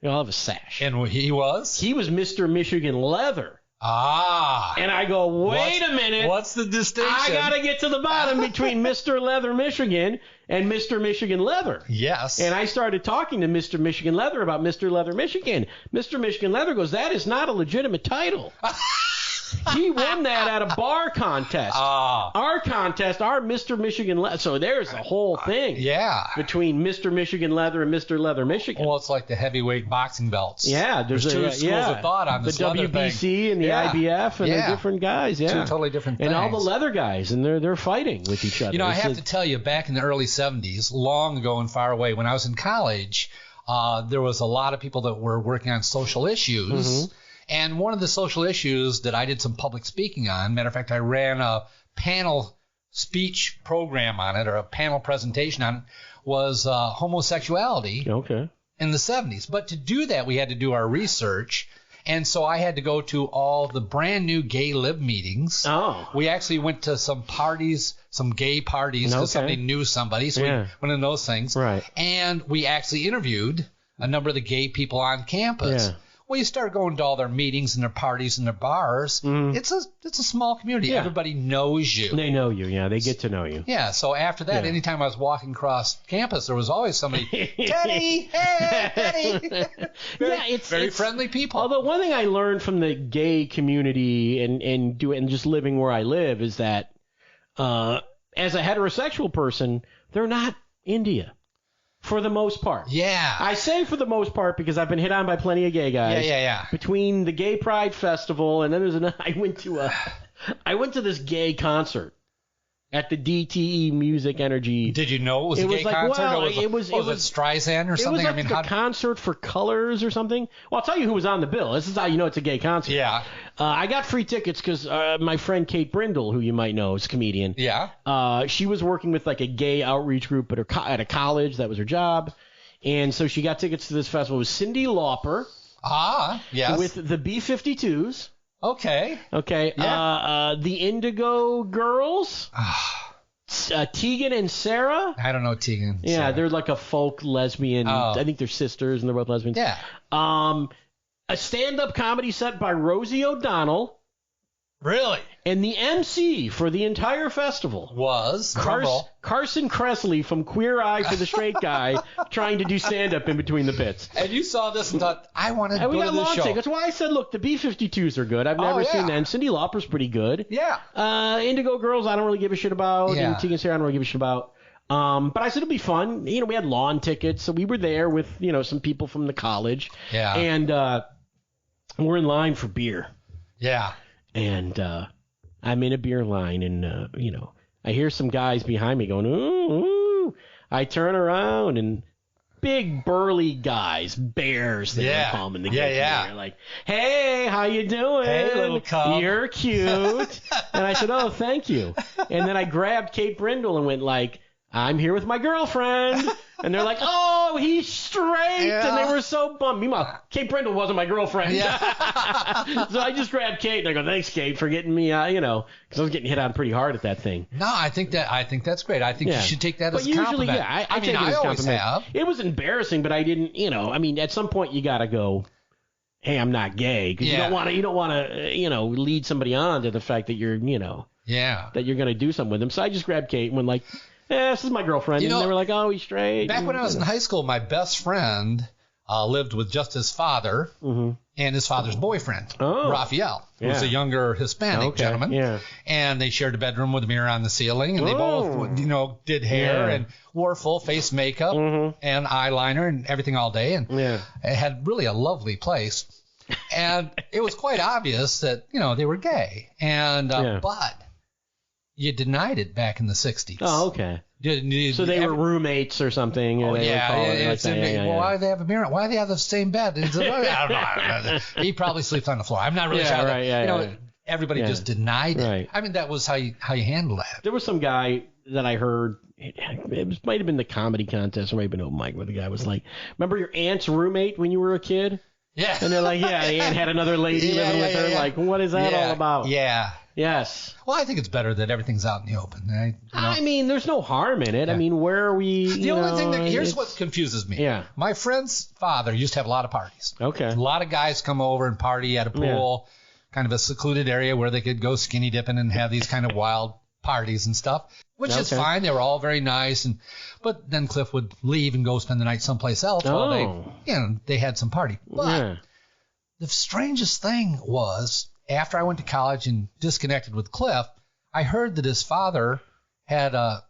I'll have a sash. And he was? He was Mr. Michigan Leather. Ah. And I go, wait a minute. What's the distinction? I got to get to the bottom between Mr. Leather Michigan and Mr. Michigan Leather. Yes. And I started talking to Mr. Michigan Leather about Mr. Leather Michigan. Mr. Michigan Leather goes, that is not a legitimate title. He won that at a bar contest. Our contest, our Mr. Michigan Leather. So there's a whole thing. Between Mr. Michigan Leather and Mr. Leather Michigan. Well, it's like the heavyweight boxing belts. Yeah, there's 2 schools of thought on this leather thing. The WBC and the IBF and the different guys. Yeah, 2 totally different things. And all the leather guys, and they're fighting with each other. I have to tell you, back in the early 70s, long ago and far away, when I was in college, there was a lot of people that were working on social issues. And one of the social issues that I did some public speaking on, matter of fact, I ran a panel speech program on it, or a panel presentation on it, was homosexuality in the 70s. But to do that, we had to do our research. And so I had to go to all the brand new gay lib meetings. We actually went to some parties, some gay parties, because somebody knew somebody. So we went in those things. Right. And we actually interviewed a number of the gay people on campus. Yeah. Well, you start going to all their meetings and their parties and their bars. It's a small community. Everybody knows you. They know you. Yeah, they get to know you. Yeah. So after that, anytime I was walking across campus, there was always somebody, Teddy, hey, Teddy. Very friendly people. Although one thing I learned from the gay community and just living where I live is that as a heterosexual person, they're not India. For the most part. Yeah. I say for the most part because I've been hit on by plenty of gay guys. Yeah. Between the Gay Pride Festival and then I went to this gay concert at the DTE Music Energy. Did you know it was a gay concert? Well, it was Streisand or something? It was like a concert for colors or something. Well, I'll tell you who was on the bill. This is how you know it's a gay concert. Yeah. I got free tickets because my friend Kate Brindle, who you might know is a comedian. Yeah. She was working with like a gay outreach group at a college. That was her job. And so she got tickets to this festival. It was Cyndi Lauper. Yes. With the B-52s. Okay. Yeah. The Indigo Girls. Tegan and Sarah. I don't know Tegan. Yeah, Sarah. They're like a folk lesbian. I think they're sisters and they're both lesbians. Yeah. A stand-up comedy set by Rosie O'Donnell. Really? And the MC for the entire festival was Carson Kressley from Queer Eye for the Straight Guy trying to do stand-up in between the bits. And you saw this and thought, I want to go to this show. And we got long tickets. Well, I said, look, the B-52s are good. I've never seen them. Cyndi Lauper's pretty good. Yeah. Indigo Girls, I don't really give a shit about. Yeah. And Tegan Sarah, I don't really give a shit about. But I said it'll be fun. We had lawn tickets, so we were there with, some people from the college. Yeah. And we're in line for beer. Yeah. And I'm in a beer line, and, I hear some guys behind me going, ooh, ooh. I turn around, and big burly guys, bears they would call them in the gay community. Like, hey, how you doing? Hey, little cub. You're cute. And I said, oh, thank you. And then I grabbed Kate Brindle and went like, I'm here with my girlfriend. And they're like, oh, he's straight. Yeah. And they were so bummed. Meanwhile, Kate Brindle wasn't my girlfriend. Yeah. So I just grabbed Kate and I go, thanks, Kate, for getting me, because I was getting hit on pretty hard at that thing. No, I think that's great. I think you should take that as a compliment. Yeah, I take it as a compliment. It was embarrassing, but I didn't, at some point you got to go, hey, I'm not gay. Because you don't want to, lead somebody on to the fact that you're, that you're going to do something with them. So I just grabbed Kate and went like, this is my girlfriend. And they were like, oh, he's straight. Back when I was in high school, my best friend lived with just his father and his father's boyfriend, Raphael, who was a younger Hispanic gentleman. Yeah. And they shared a bedroom with a mirror on the ceiling. And they both, did hair and wore full face makeup and eyeliner and everything all day. And it had really a lovely place. And it was quite obvious that, they were gay. And but you denied it back in the 60s. Oh, okay. So they were roommates or something. Oh, why do they have a mirror? Why do they have the same bed? I don't know. He probably sleeps on the floor. I'm not really sure. Right, everybody just denied it. Right. I mean, that was how you handle that. There was some guy that I heard, it might have been the comedy contest, or might have been open mic, where the guy was like, remember your aunt's roommate when you were a kid? Yeah. And they're like, the aunt had another lady living with her. Yeah. Like, what is that all about? Yeah. Yes. Well, I think it's better that everything's out in the open. Right? I mean, there's no harm in it. Yeah. I mean, where are we? The only thing here's what confuses me. Yeah. My friend's father used to have a lot of parties. Okay. A lot of guys come over and party at a pool, kind of a secluded area where they could go skinny dipping and have these kind of wild parties and stuff, which is fine. They were all very nice. But then Cliff would leave and go spend the night someplace else while they had some party. But the strangest thing was, after I went to college and disconnected with Cliff, I heard that his father had a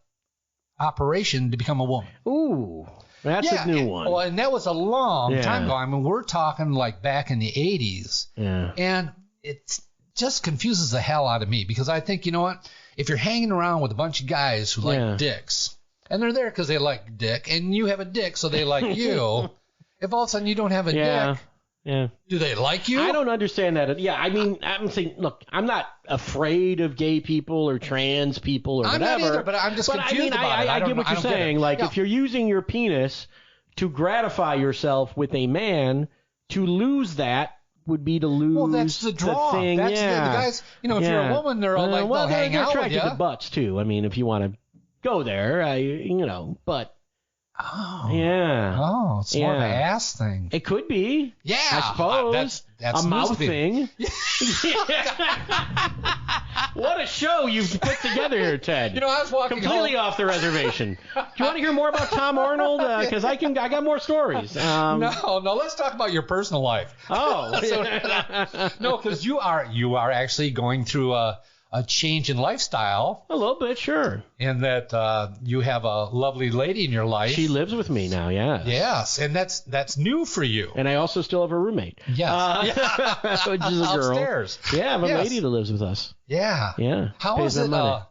operation to become a woman. Ooh, that's a new one. Well, and that was a long time ago. I mean, we're talking like back in the 80s. Yeah. And it just confuses the hell out of me, because I think, you know what? If you're hanging around with a bunch of guys who like dicks, and they're there because they like dick, and you have a dick so they like you, if all of a sudden you don't have a dick, do they like you? I don't understand that. Yeah, I mean, I'm saying, look, I'm not afraid of gay people or trans people or whatever. I'm not either, but I'm just confused about it. I get what you're saying. Like, if you're using your penis to gratify yourself with a man, to lose that would be to lose the thing. Well, that's the draw. The guys, if you're a woman, they're all like, they'll hang out with you. They're attracted to butts, too. I mean, if you want to go there, but... Oh. Yeah. Oh, it's more of an ass thing. It could be. Yeah. I suppose. That's a mouth thing. What a show you've put together here, Ted. I was walking completely off the reservation. Do you want to hear more about Tom Arnold? Because I got more stories. No. Let's talk about your personal life. Oh. No, because you are actually going through a change in lifestyle. A little bit, sure. And that you have a lovely lady in your life. She lives with me now, yes. Yes, and that's new for you. And I also still have a roommate. Yes. Which is a girl. Upstairs. Yeah, I have a lady that lives with us. Yeah. Yeah. How is it? Now,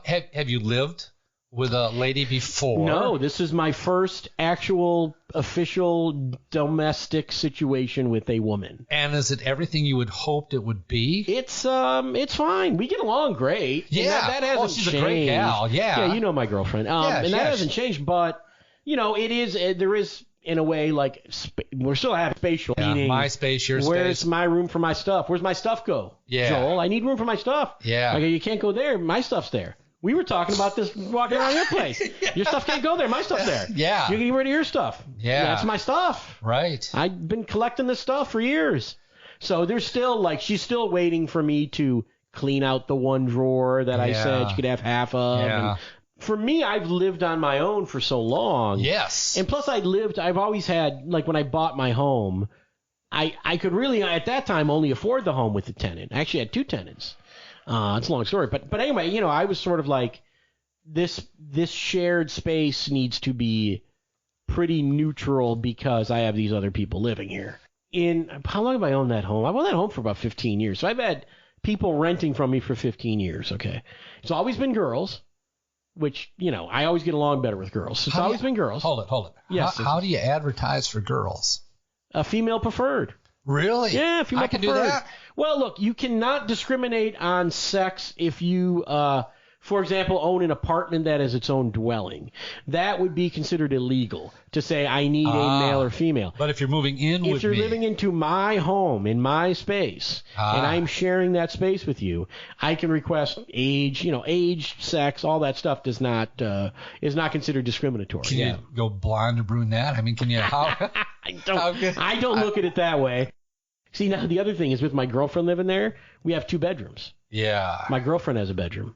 have you lived with a lady before? No, this is my first actual official domestic situation with a woman. And is it everything you would hoped it would be? It's fine. We get along great. Yeah, that hasn't she's changed. A great gal. Yeah, yeah, you know my girlfriend. That hasn't changed. But it is. There is, in a way, like we're still having spatial. Meaning, my space, your space. Where's my room for my stuff? Where's my stuff go? Yeah, Joel, I need room for my stuff. Yeah, like, you can't go there. My stuff's there. We were talking about this walking around your place. Your stuff can't go there. My stuff's there. Yeah. You can get rid of your stuff. Yeah. That's my stuff. Right. I've been collecting this stuff for years. So there's still, she's still waiting for me to clean out the one drawer that I said she could have half of. Yeah. And for me, I've lived on my own for so long. Yes. And plus I've always had, when I bought my home, I could really, at that time, only afford the home with the tenant. I actually had two tenants. It's a long story, but anyway, I was sort of like, this shared space needs to be pretty neutral because I have these other people living here. How long have I owned that home? I've owned that home for about 15 years. So I've had people renting from me for 15 years. Okay, it's always been girls, which, I always get along better with girls. It's always been girls. Hold it. Yes. How do you advertise for girls? A female preferred. Really? Yeah, female preferred. I can do that? Well, look, you cannot discriminate on sex if you, for example, own an apartment that has its own dwelling. That would be considered illegal to say I need a male or female. But if you're moving in with me. If you're living into my home, in my space, and I'm sharing that space with you, I can request age, sex, all that stuff is not considered discriminatory. Can you go blonde or brunette? I mean, can you? How? I don't look at it that way. See, now the other thing is with my girlfriend living there, we have 2 bedrooms. Yeah. My girlfriend has a bedroom.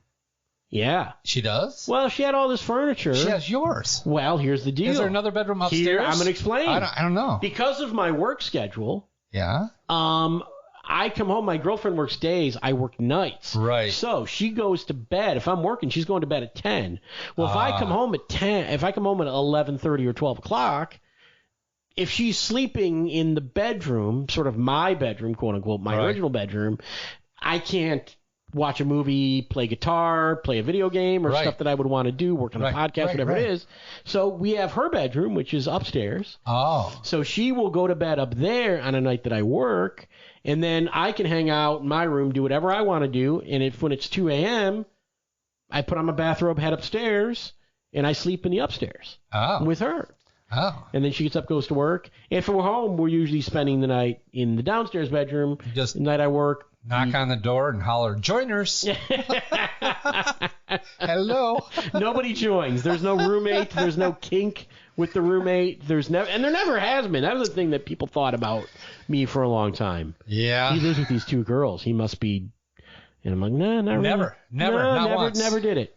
Yeah. She does? Well, she had all this furniture. She has yours. Well, here's the deal. Is there another bedroom upstairs? Here, I'm going to explain. I don't know. Because of my work schedule. Yeah. I come home. My girlfriend works days. I work nights. Right. So she goes to bed. If I'm working, she's going to bed at 10. Well, if I come home at 10, if I come home at 11:30 or 12 o'clock, if she's sleeping in the bedroom, sort of my bedroom, quote unquote, my original bedroom, I can't watch a movie, play guitar, play a video game, or stuff that I would want to do, work on a podcast, whatever it is. So we have her bedroom, which is upstairs. Oh. So she will go to bed up there on a night that I work, and then I can hang out in my room, do whatever I want to do, and when it's 2 a.m., I put on my bathrobe, head upstairs, and I sleep in the upstairs with her. Oh. And then she gets up, goes to work. If we're home, we're usually spending the night in the downstairs bedroom. Just the night I work. Knock on the door and holler, joiners. Hello. Nobody joins. There's no roommate. There's no kink with the roommate. And there never has been. That was the thing that people thought about me for a long time. Yeah. He lives with these 2 girls. He must be. And I'm like, no, not really. Never did it.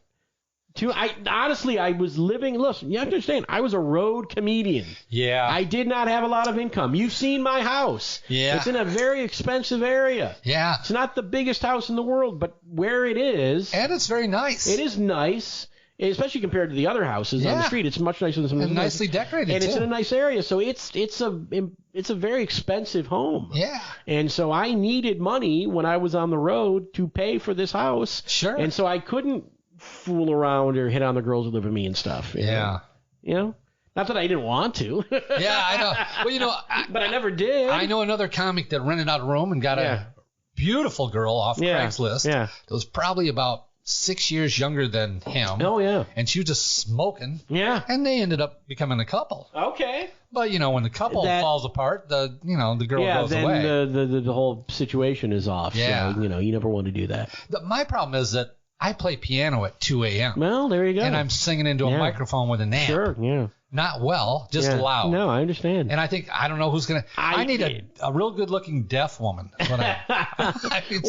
Honestly, I was living. Listen, you have to understand, I was a road comedian. Yeah. I did not have a lot of income. You've seen my house. Yeah. It's in a very expensive area. Yeah. It's not the biggest house in the world, but where it is. And it's very nice. It is nice, especially compared to the other houses on the street. It's much nicer than some of the nicely decorated, and too. It's in a nice area, so it's a very expensive home. Yeah. And so I needed money when I was on the road to pay for this house. Sure. And so I couldn't fool around or hit on the girls who live with me and stuff. Yeah. Not that I didn't want to. Yeah, I know. Well, but I never did. I know another comic that rented out a room and got a beautiful girl off Craigslist. Yeah. That was probably about 6 years younger than him. Oh, yeah. And she was just smoking. Yeah. And they ended up becoming a couple. Okay. But, when the couple falls apart, the girl goes away. Yeah, then the whole situation is off. Yeah. So, you never want to do that. My problem is that I play piano at 2 a.m. Well, there you go. And I'm singing into a microphone with an amp. Sure, yeah. Not well, just loud. No, I understand. And I don't know who's going to. I need a real good-looking deaf woman.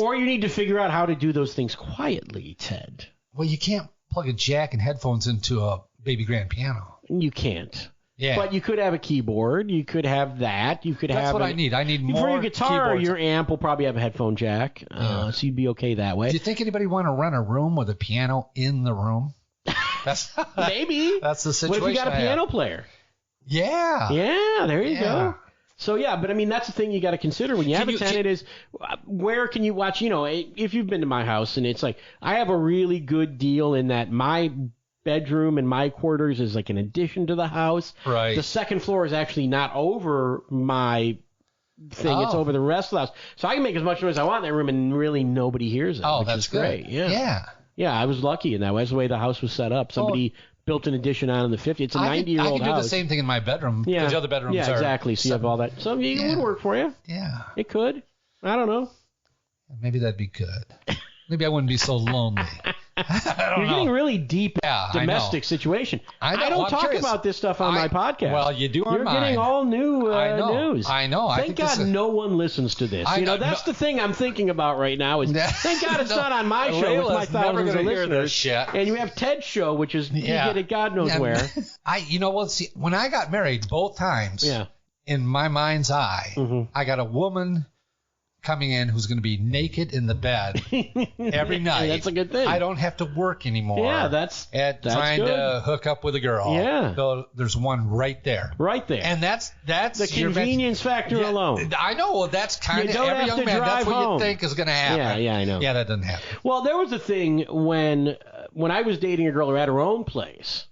Or you need to figure out how to do those things quietly, Ted. Well, you can't plug a jack and headphones into a baby grand piano. You can't. Yeah. But you could have a keyboard. You could have that. You could have. That's what I need. I need more. For your guitar, keyboards. your amp will probably have a headphone jack, so you'd be okay that way. Do you think anybody want to rent a room with a piano in the room? That's maybe. That's the situation. What if you got a piano player? Yeah. Yeah, there you go. So, but I mean, that's the thing you got to consider when you have a tenant is where can you watch, if you've been to my house and it's like, I have a really good deal in that my bedroom and my quarters is like an addition to the house. Right. The second floor is actually not over my thing. It's over the rest of the house. So I can make as much noise as I want in that room and really nobody hears it. Oh, which that's is great. good. Yeah. Yeah, I was lucky in that way. That's the way the house was set up. Somebody built an addition on in the 50s. It's a 90-year-old house. I can do the same thing in my bedroom. Yeah. Because the other bedrooms are. Yeah, exactly. So you have all that. So it would work for you. Yeah. It could. I don't know. Maybe that'd be good. Maybe I wouldn't be so lonely. You're getting really deep domestic I situation. I don't talk about this stuff on my podcast. Well, you do on You're mine. You're getting all new news. I know. Thank God no one listens to this. That's the thing I'm thinking about right now is thank God it's not on my show with my thousands of listeners. And you have Ted's show, which is you get it God knows where. When I got married both times, in my mind's eye, I got a woman coming in who's going to be naked in the bed every night. That's a good thing. I don't have to work anymore. Yeah, that's trying to hook up with a girl. Yeah. So there's one right there. Right there. And that's the convenience factor alone. I know. Well, that's kind of every young man. That's what you think is going to happen. Yeah, I know. Yeah, that doesn't happen. Well, there was a thing when when I was dating a girl who had her own place,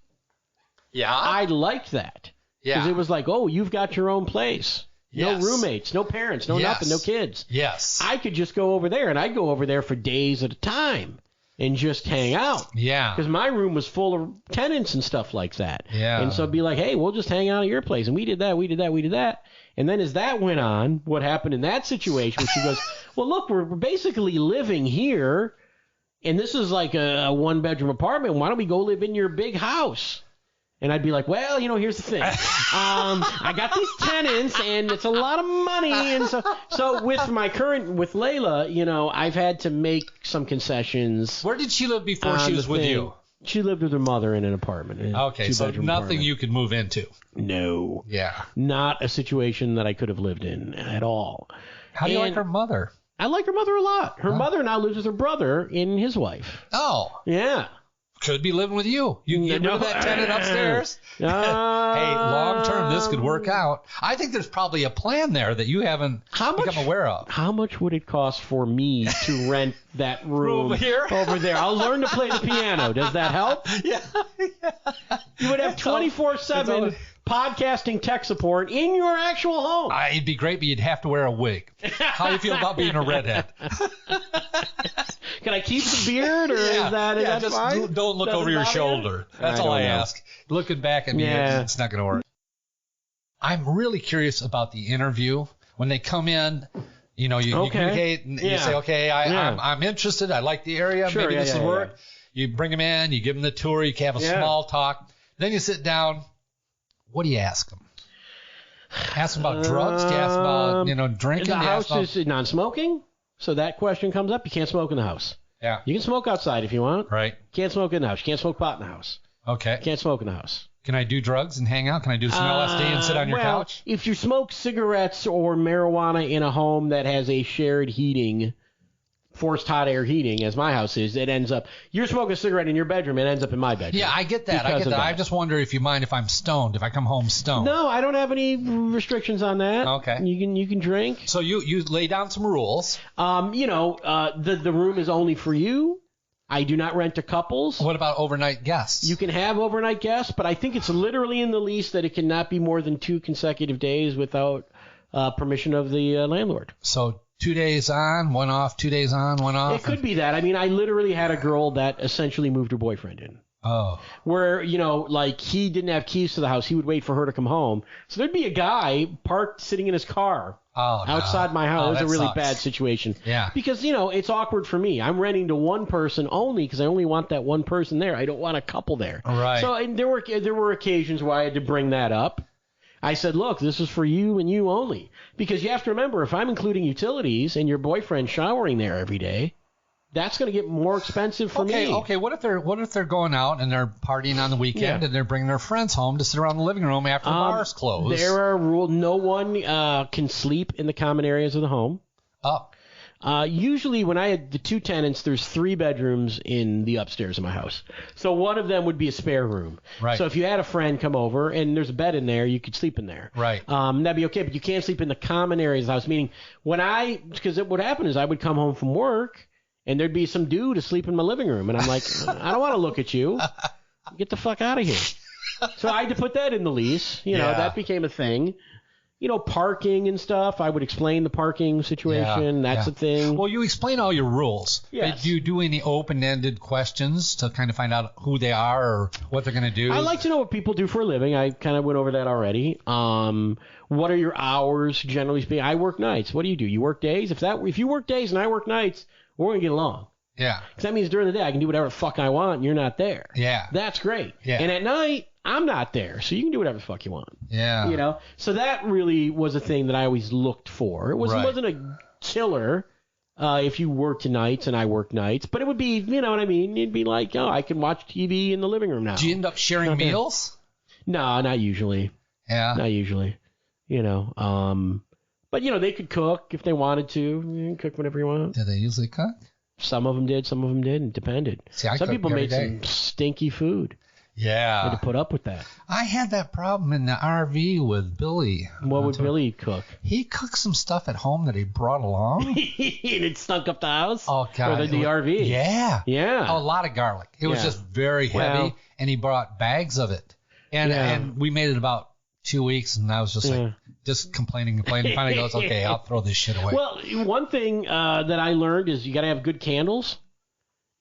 I liked that. Yeah. Because it was like, oh, you've got your own place. Yes. No roommates, no parents, no nothing, no kids. Yes. I could just go over there, and I'd go over there for days at a time and just hang out. Yeah. Because my room was full of tenants and stuff like that. Yeah. And so it'd be like, hey, we'll just hang out at your place. And we did that, we did that, we did that. And then as that went on, what happened in that situation, she goes, well, look, we're basically living here, and this is like a one-bedroom apartment. Why don't we go live in your big house? And I'd be like, well, here's the thing. I got these tenants, and it's a lot of money. And so with Layla, I've had to make some concessions. Where did she live before she was with you? She lived with her mother in an apartment. Okay, so nothing apartment. You could move into. No. Yeah. Not a situation that I could have lived in at all. How do you like her mother? I like her mother a lot. Her mother now lives with her brother and his wife. Oh. Yeah. Could be living with you. You can get rid of that tenant upstairs. Hey, long term, this could work out. I think there's probably a plan there that you haven't become aware of. How much would it cost for me to rent that room here? Over there? I'll learn to play the piano. Does that help? Yeah. You would have 24/7 podcasting tech support in your actual home. It'd be great, but you'd have to wear a wig. How do you feel about being a redhead? Can I keep the beard, or is that just fine? Don't look over your shoulder. That's all I ask. Looking back at me, it's not going to work. I'm really curious about the interview. When they come in, you communicate, and you say, okay, I'm interested. I like the area. Sure, maybe this will work. You bring them in. You give them the tour. You can have a small talk. Then you sit down. What do you ask them? Ask them about drugs? Do you ask about, drinking? The house is non-smoking, so that question comes up. You can't smoke in the house. Yeah. You can smoke outside if you want. Right. Can't smoke in the house. You can't smoke pot in the house. Okay. Can't smoke in the house. Can I do drugs and hang out? Can I do some LSD and sit on your couch? If you smoke cigarettes or marijuana in a home that has a shared heating, forced hot air heating, as my house is, it ends up, you're smoking a cigarette in your bedroom, it ends up in my bedroom. Yeah, I get that. I just wonder if you mind if I'm stoned, if I come home stoned. No, I don't have any restrictions on that. Okay. You can drink. So you lay down some rules. The room is only for you. I do not rent to couples. What about overnight guests? You can have overnight guests, but I think it's literally in the lease that it cannot be more than 2 consecutive days without permission of the landlord. So 2 days on, 1 off, 2 days on, 1 off? It could be that. I mean, I literally had a girl that essentially moved her boyfriend in. Oh. Where, he didn't have keys to the house. He would wait for her to come home. So there'd be a guy parked sitting in his car outside my house. It was a really bad situation. Yeah. Because, it's awkward for me. I'm renting to one person only because I only want that one person there. I don't want a couple there. Right. So and there were occasions where I had to bring that up. I said, look, this is for you and you only. Because you have to remember, if I'm including utilities and your boyfriend showering there every day, that's going to get more expensive for me. Okay. What if they're going out and they're partying on the weekend and they're bringing their friends home to sit around the living room after the bars close? There are rules. No one can sleep in the common areas of the home. Oh. Usually when I had the 2 tenants, there's 3 bedrooms in the upstairs of my house. So one of them would be a spare room. Right. So if you had a friend come over and there's a bed in there, you could sleep in there. Right. That'd be okay, but you can't sleep in the common areas of the house. Meaning because what would happen is I would come home from work and there'd be some dude asleep in my living room. And I'm like, I don't want to look at you. Get the fuck out of here. So I had to put that in the lease. That became a thing. Parking and stuff. I would explain the parking situation. That's a thing. Well, you explain all your rules. Yes. Do you do any open-ended questions to kind of find out who they are or what they're going to do? I like to know what people do for a living. I kind of went over that already. What are your hours, generally speaking? I work nights. What do? You work days? If you work days and I work nights, we're going to get along. Yeah. Because that means during the day I can do whatever the fuck I want and you're not there. Yeah. That's great. Yeah. And at night, I'm not there, so you can do whatever the fuck you want. Yeah. So that really was a thing that I always looked for. It wasn't a killer if you worked nights and I worked nights, but it would be, you know what I mean? It'd be like, I can watch TV in the living room now. Do you end up sharing meals? No, not usually. Yeah. Not usually. But, they could cook if they wanted to. You can cook whatever you want. Do they usually cook? Some of them did, some of them didn't. It depended. See, I some cook people every made day. some stinky food. Yeah. I had to put up with that. I had that problem in the RV with Billy. What would Billy cook? He cooked some stuff at home that he brought along. And it stunk up the house? Oh, God. Or the RV? Yeah. Yeah. A lot of garlic. It was just very heavy, and he brought bags of it. And we made it about 2 weeks, and I was just like, just complaining. Finally goes, okay, I'll throw this shit away. Well, one thing that I learned is you got to have good candles.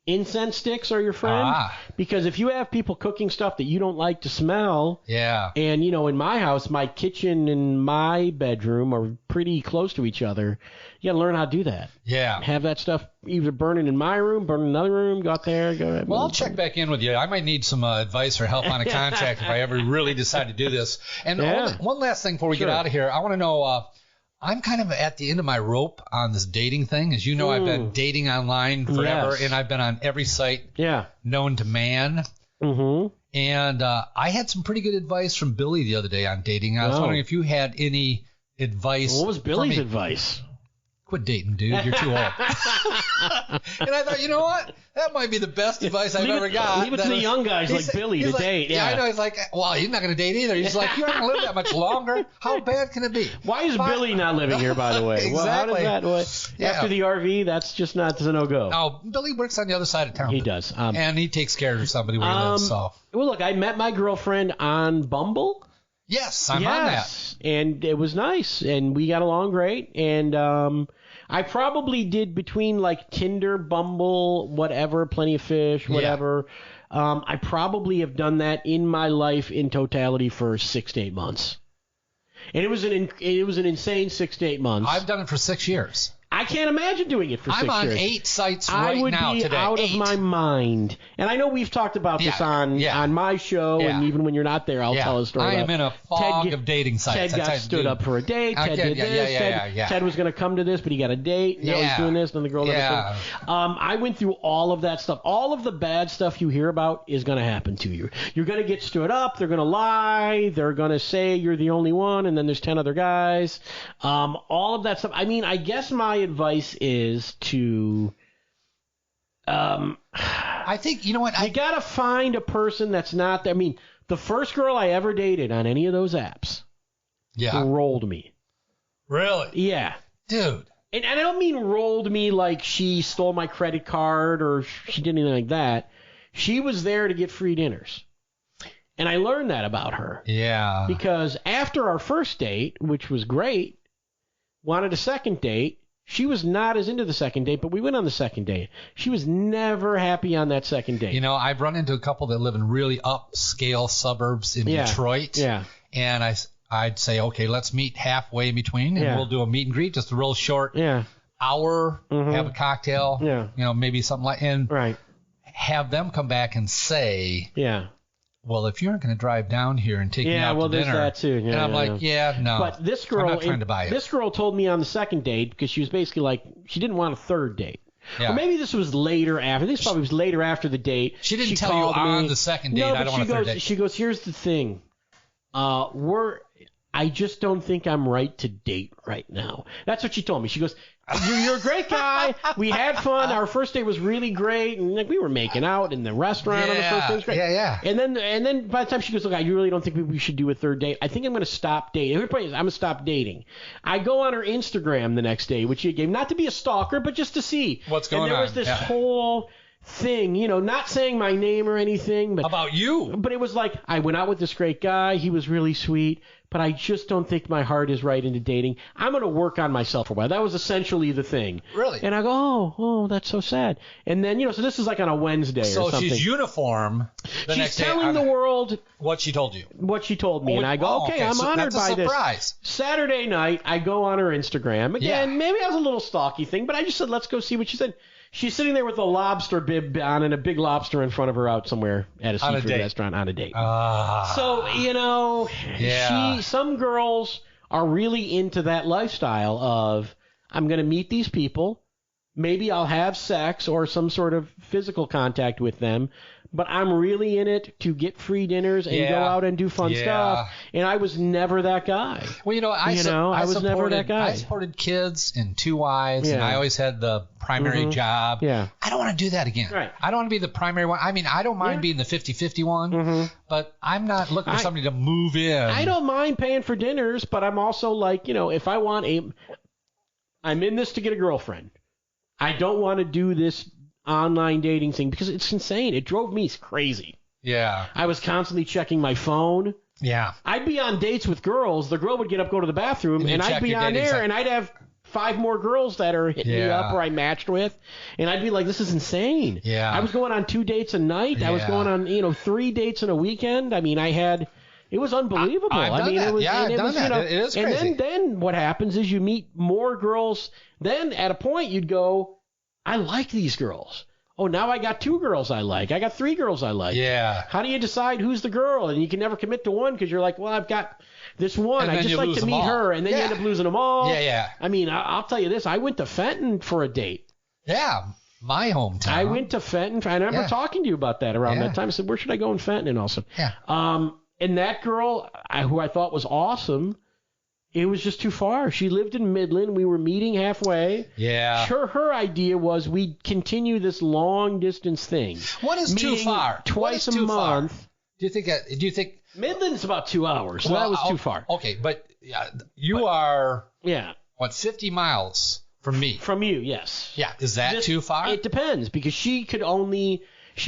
Incense sticks are your friend. Because if you have people cooking stuff that you don't like to smell, and, you know, in my house, my kitchen and my bedroom are pretty close to each other, you got to learn how to do that. Yeah. Have that stuff either burning in my room, burn in another room, go out there. Well, I'll check back in with you. I might need some advice or help on a contract if I ever really decide to do this. And one last thing before we get out of here, I want to know... I'm kind of at the end of my rope on this dating thing. As you know, I've been dating online forever, and I've been on every site known to man. Mm-hmm. And I had some pretty good advice from Billy the other day on dating. I was wondering if you had any advice. What was Billy's advice? Quit dating, dude. You're too old. And I thought, you know what? That might be the best advice I've ever got. Leave it to the young guys like Billy to date. Yeah, I know. He's like, well, he's not going to date either. He's like, you're not going to live that much longer. How bad can it be? Why is Billy not living here, by the way? Exactly. Well, how does that? After the RV, that's just not a no-go. Oh, Billy works on the other side of town. He does. And he takes care of somebody where he lives. So. Well, look, I met my girlfriend on Bumble. Yes, I'm on that. And it was nice, and we got along great, and I probably did between like Tinder, Bumble, whatever, Plenty of Fish, whatever. I probably have done that in my life in totality for 6 to 8 months, and it was an insane 6 to 8 months. I've done it for 6 years. I can't imagine doing it for 6 years. I'm on 8 sites right now today. I would be out of my mind. And I know we've talked about this on my show, and even when you're not there, I'll tell a story. I am in a fog of dating sites. Ted got stood up for a date. Ted did this. Ted was going to come to this, but he got a date. Now he's doing this, and the girl never came. I went through all of that stuff. All of the bad stuff you hear about is going to happen to you. You're going to get stood up. They're going to lie. They're going to say you're the only one, and then there's 10 other guys. All of that stuff. I mean, I guess my advice is to I think, you know what? You got to find a person that's not there. I mean, the first girl I ever dated on any of those apps rolled me. Really? Yeah. Dude. And I don't mean rolled me like she stole my credit card or she did anything like that. She was there to get free dinners. And I learned that about her. Yeah. Because after our first date, which was great, wanted a second date. She was not as into the second date, but we went on the second date. She was never happy on that second date. You know, I've run into a couple that live in really upscale suburbs in Detroit. Yeah. And I'd say, okay, let's meet halfway in between, and we'll do a meet and greet, just a real short hour, have a cocktail, you know, maybe something like, and have them come back and say, well, if you aren't going to drive down here and take me out to dinner, there's that too. And I'm like, no. But this girl, I'm not trying to buy it. This girl told me on the second date, because she was basically like, she didn't want a third date. Yeah. Or maybe this was later after. This probably was later after the date. She didn't tell you on the second date, I don't want a third date. She goes, here's the thing. I just don't think I'm right to date right now. That's what she told me. She goes, you're a great guy. We had fun. Our first date was really great, and like we were making out in the restaurant on the first date. It was great. Yeah. And then by the time she goes, look, I really don't think we should do a third date. I think I'm going to stop dating. Her point is, I'm going to stop dating. I go on her Instagram the next day, which she gave, not to be a stalker, but just to see what's going on. And there was this whole thing, you know, not saying my name or anything, but about you. But it was like, I went out with this great guy. He was really sweet, but I just don't think my heart is right into dating. I'm going to work on myself for a while. That was essentially the thing. Really? And I go, oh, that's so sad. And then, you know, so this is like on a Wednesday or something. So she's uniform. She's telling the world what she told you. What she told me. And I go, okay, I'm honored by this. That's a surprise. Saturday night, I go on her Instagram. Again, maybe I was a little stalky thing, but I just said, let's go see what she said. She's sitting there with a lobster bib on and a big lobster in front of her out somewhere at a seafood restaurant on a date. So, you know, some girls are really into that lifestyle of, I'm going to meet these people. Maybe I'll have sex or some sort of physical contact with them, but I'm really in it to get free dinners and go out and do fun stuff. And I was never that guy. Well, I was never that guy. I supported kids and 2 wives, and I always had the primary job. Yeah. I don't want to do that again. Right. I don't want to be the primary one. I mean, I don't mind being the 50-50 one, but I'm not looking for somebody to move in. I don't mind paying for dinners, but I'm also like, if I want I'm in this to get a girlfriend. I don't want to do this online dating thing because it's insane. It drove me crazy. Yeah. I was constantly checking my phone. Yeah. I'd be on dates with girls. The girl would get up, go to the bathroom, and I'd be on there, and I'd have 5 more girls that are hitting me up or I matched with, and I'd be like, this is insane. Yeah. I was going on 2 dates a night. I was going on, 3 dates in a weekend. I mean, it was unbelievable. I've done that. It is crazy. And then what happens is you meet more girls. Then at a point you'd go, I like these girls. Oh, now I got 2 girls I like. I got 3 girls I like. Yeah. How do you decide who's the girl? And you can never commit to one because you're like, well, I've got this one. I just like to meet her. And then you end up losing them all. Yeah. I mean, I'll tell you this. I went to Fenton for a date. Yeah. My hometown. I went to Fenton. I remember talking to you about that around that time. I said, where should I go in Fenton? And also, and that girl, who I thought was awesome, it was just too far. She lived in Midland. We were meeting halfway. Yeah. Her idea was we'd continue this long distance thing. What is too far? Twice a month. Do you think Midland's about 2 hours, so that was too far. Okay, but you are 50 miles from me. From you, yes. Yeah. Is that too far? It depends because she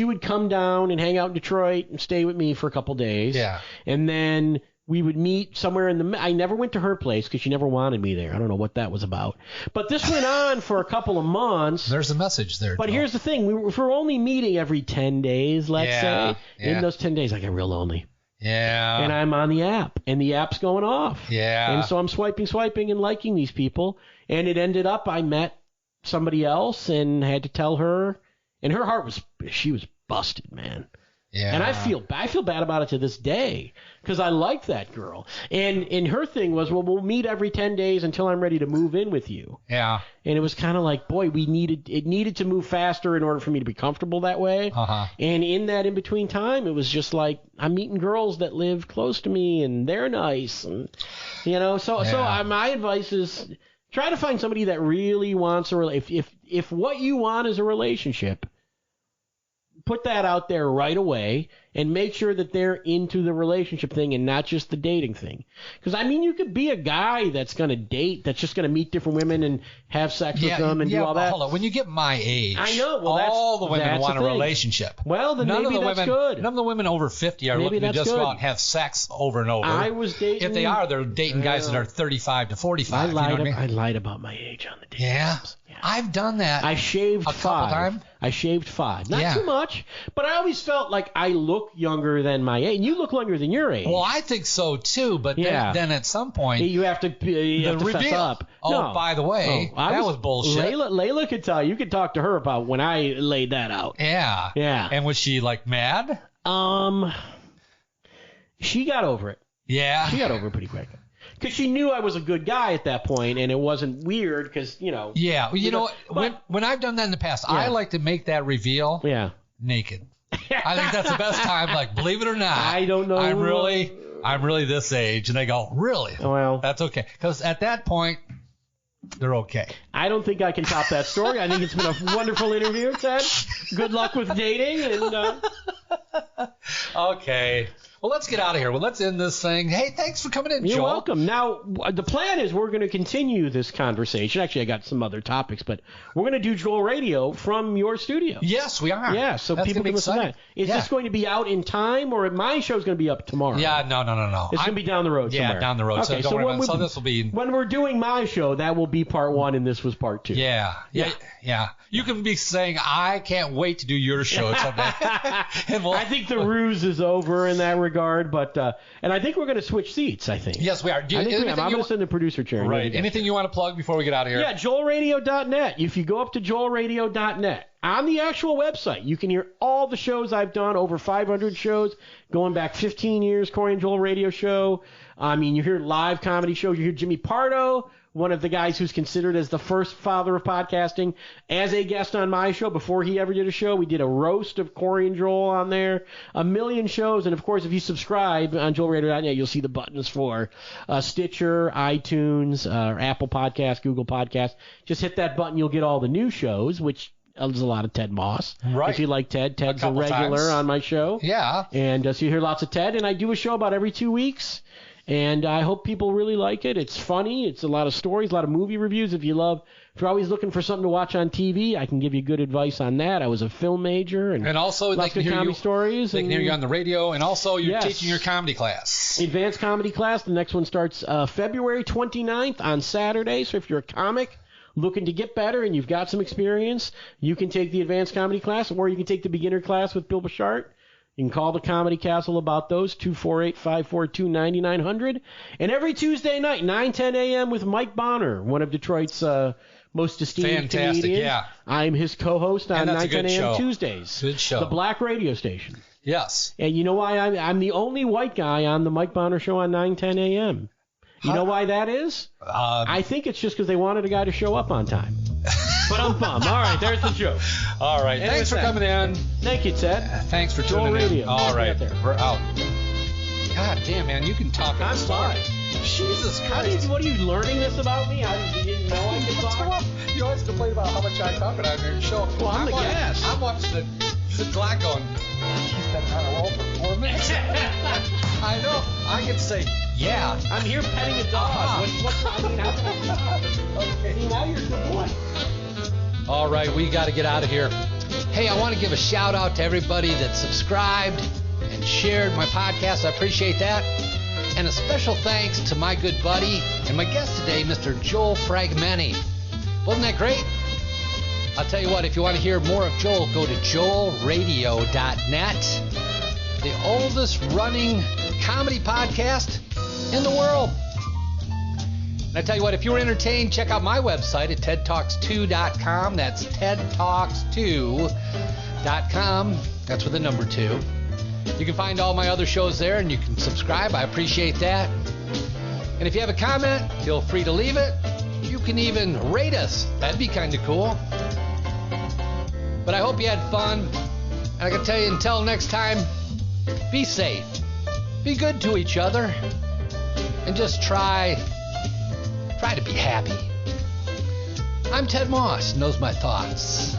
would come down and hang out in Detroit and stay with me for a couple days. Yeah. And then we would meet somewhere I never went to her place because she never wanted me there. I don't know what that was about. But this went on for a couple of months. There's a message there. But here's the thing. If we're only meeting every 10 days, let's say, in those 10 days, I get real lonely. Yeah. And I'm on the app, and the app's going off. Yeah. And so I'm swiping, and liking these people. And it ended up I met somebody else and had to tell her. And her heart she was busted, man. Yeah. And I feel bad about it to this day because I like that girl. And her thing was, well, we'll meet every 10 days until I'm ready to move in with you. Yeah. And it was kind of like, boy, it needed to move faster in order for me to be comfortable that way. Uh-huh. And in that in-between time, it was just like I'm meeting girls that live close to me and they're nice. And, so my advice is try to find somebody that really wants a relationship. If what you want is a relationship, put that out there right away and make sure that they're into the relationship thing and not just the dating thing. Because, you could be a guy that's going to date, that's just going to meet different women and have sex with them and do all that. Hold on. When you get my age, I know. Well, all the women want a relationship. Well, then maybe that's good. None of the women over 50 are looking to just go out and have sex over and over. I was dating. If they are, they're dating guys that are 35 to 45. I lied about my age on the dating. Yeah. I've done that. I shaved 5 times. I shaved 5. Not too much, but I always felt like I look younger than my age. And you look younger than your age. Well, I think so too, but then at some point you have to fess up. Oh, by the way, that was bullshit. Layla could tell you. You could talk to her about when I laid that out. Yeah. Yeah. And was she mad? She got over it. Yeah. She got over it pretty quick. Because she knew I was a good guy at that point, and it wasn't weird because, Yeah, when I've done that in the past, I like to make that reveal naked. I think that's the best time. Believe it or not, I don't know. I'm really this age, and they go, really? Well, that's okay. Because at that point, they're okay. I don't think I can top that story. I think it's been a wonderful interview, Ted. Good luck with dating. And okay. Well, let's get out of here. Well, let's end this thing. Hey, thanks for coming in, Joel. You're welcome. Now, the plan is we're going to continue this conversation. Actually, I got some other topics, but we're going to do Joel Radio from your studio. Yes, we are. Yeah, so people can listen to that. Is this going to be out in time, or my show's going to be up tomorrow? Yeah, no. It's going to be down the road somewhere. Yeah, down the road. Okay, so don't worry about it. So this will be... When we're doing my show, that will be part 1, and this was part 2. Yeah. You can be saying, I can't wait to do your show someday. I think the ruse is over in that regard, but and I think we're going to switch seats, I think. Yes, we are. I'm going to send the producer chair. Right. Anything you want to plug before we get out of here? Yeah, joelradio.net. If you go up to joelradio.net, on the actual website, you can hear all the shows I've done, over 500 shows, going back 15 years, Corey and Joel radio show. I mean, you hear live comedy shows. You hear Jimmy Pardo, one of the guys who's considered as the first father of podcasting, as a guest on my show before he ever did a show. We did a roast of Corey and Joel on there, a million shows. And, of course, if you subscribe on joelradio.net, you'll see the buttons for Stitcher, iTunes, Apple Podcasts, Google Podcasts. Just hit that button. You'll get all the new shows, which there's a lot of Ted Moss. Right. If you like Ted, Ted's a regular on my show. Yeah. And so you hear lots of Ted. And I do a show about every 2 weeks. And I hope people really like it. It's funny. It's a lot of stories, a lot of movie reviews. If you're always looking for something to watch on TV, I can give you good advice on that. I was a film major, and also lots of comedy stories. They can hear you on the radio, and also you're teaching your comedy class. Advanced comedy class. The next one starts February 29th on Saturday. So if you're a comic looking to get better and you've got some experience, you can take the advanced comedy class, or you can take the beginner class with Bill Bashart. You can call the Comedy Castle about those, 248-542-9900. And every Tuesday night, 9-10 a.m. with Mike Bonner, one of Detroit's most esteemed comedians. Yeah. I'm his co-host on 9-10 a.m. Tuesdays. Good show. The Black radio station. Yes. And you know why I'm the only white guy on the Mike Bonner show on 9-10 a.m.? You know why that is? I think it's just because they wanted a guy to show up on time. But I'm bummed. All right, there's the joke. All right, and thanks for coming in. Thank you, Ted. Thanks for Joel tuning Radio. in. All right, we're out. God damn, man, you can talk. I'm sorry. Jesus Christ. What are you learning this about me? You didn't know I could talk? You always complain about how much I talk on your show. Well, I'm the guest. I'm watching the clock going, she's been on a roll for 4 minutes. I know. I can say, yeah. I'm here petting a dog. What's I mean, how can I stop? Okay. See, now you're a good boy. All right, we got to get out of here. Hey, I want to give a shout out to everybody that subscribed and shared my podcast. I appreciate that. And a special thanks to my good buddy and my guest today, Mr. Joel Fragomeni. Wasn't that great? I'll tell you what, if you want to hear more of Joel, go to joelradio.net, the oldest running comedy podcast in the world. And I tell you what, if you were entertained, check out my website at tedtalks2.com. That's tedtalks2.com. That's with the number 2. You can find all my other shows there, and you can subscribe. I appreciate that. And if you have a comment, feel free to leave it. You can even rate us. That'd be kind of cool. But I hope you had fun. And I can tell you, until next time, be safe. Be good to each other. And just try to be happy. I'm Ted Moss, knows my thoughts.